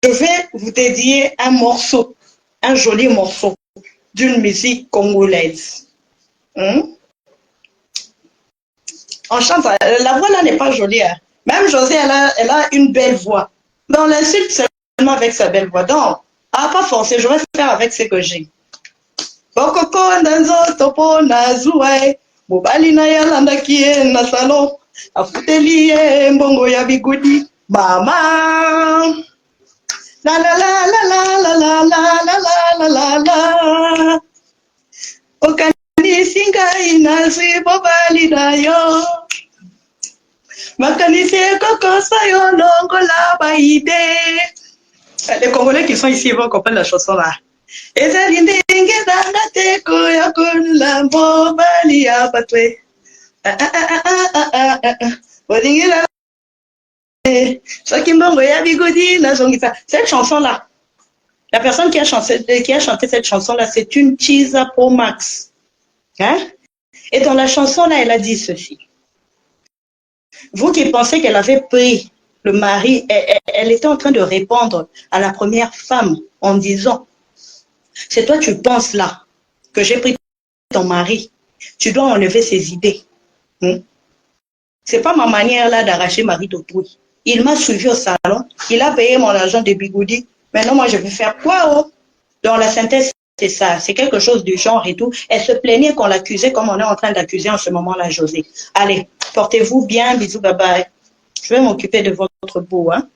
Speaker 1: vais vous dédier un morceau, un joli morceau d'une musique congolaise. On chante, la voix là n'est pas jolie. Hein. Même José, elle a une belle voix. Mais on l'insulte seulement avec sa belle voix. Donc, pas forcé, je vais faire avec ce que j'ai. Bokoko ndanzo po nazue, mobali na yalanda kie na salon, afuteli mbongo ya bigudi, mama. La la la la la la la la la la la la. Okanisi ngai nazwi mobali na yo. Makanisi kokosa yo longola baide. Les Congolais qui sont ici vont comprendre la chanson là. Ezali ndenge zanga teko ya kunla mobali ya batwe. Bodingila. Soki mbongo ya bigodi na zongisa. Cette chanson là, la personne qui a chanté cette chanson là, c'est une Chiza Pro Max. Hein? Et dans la chanson là, elle a dit ceci. Vous qui pensez qu'elle avait pris le mari, elle était en train de répondre à la première femme en disant, c'est toi tu penses là que j'ai pris ton mari, tu dois enlever ses idées. C'est pas ma manière là d'arracher mari d'autrui. Il m'a suivi au salon, il a payé mon argent de bigoudi, maintenant moi je vais faire quoi? Dans la synthèse, c'est ça, c'est quelque chose du genre et tout. Elle se plaignait qu'on l'accusait comme on est en train d'accuser en ce moment-là José. Allez, portez-vous bien, bisous, bye bye. Je vais m'occuper de votre beau, hein.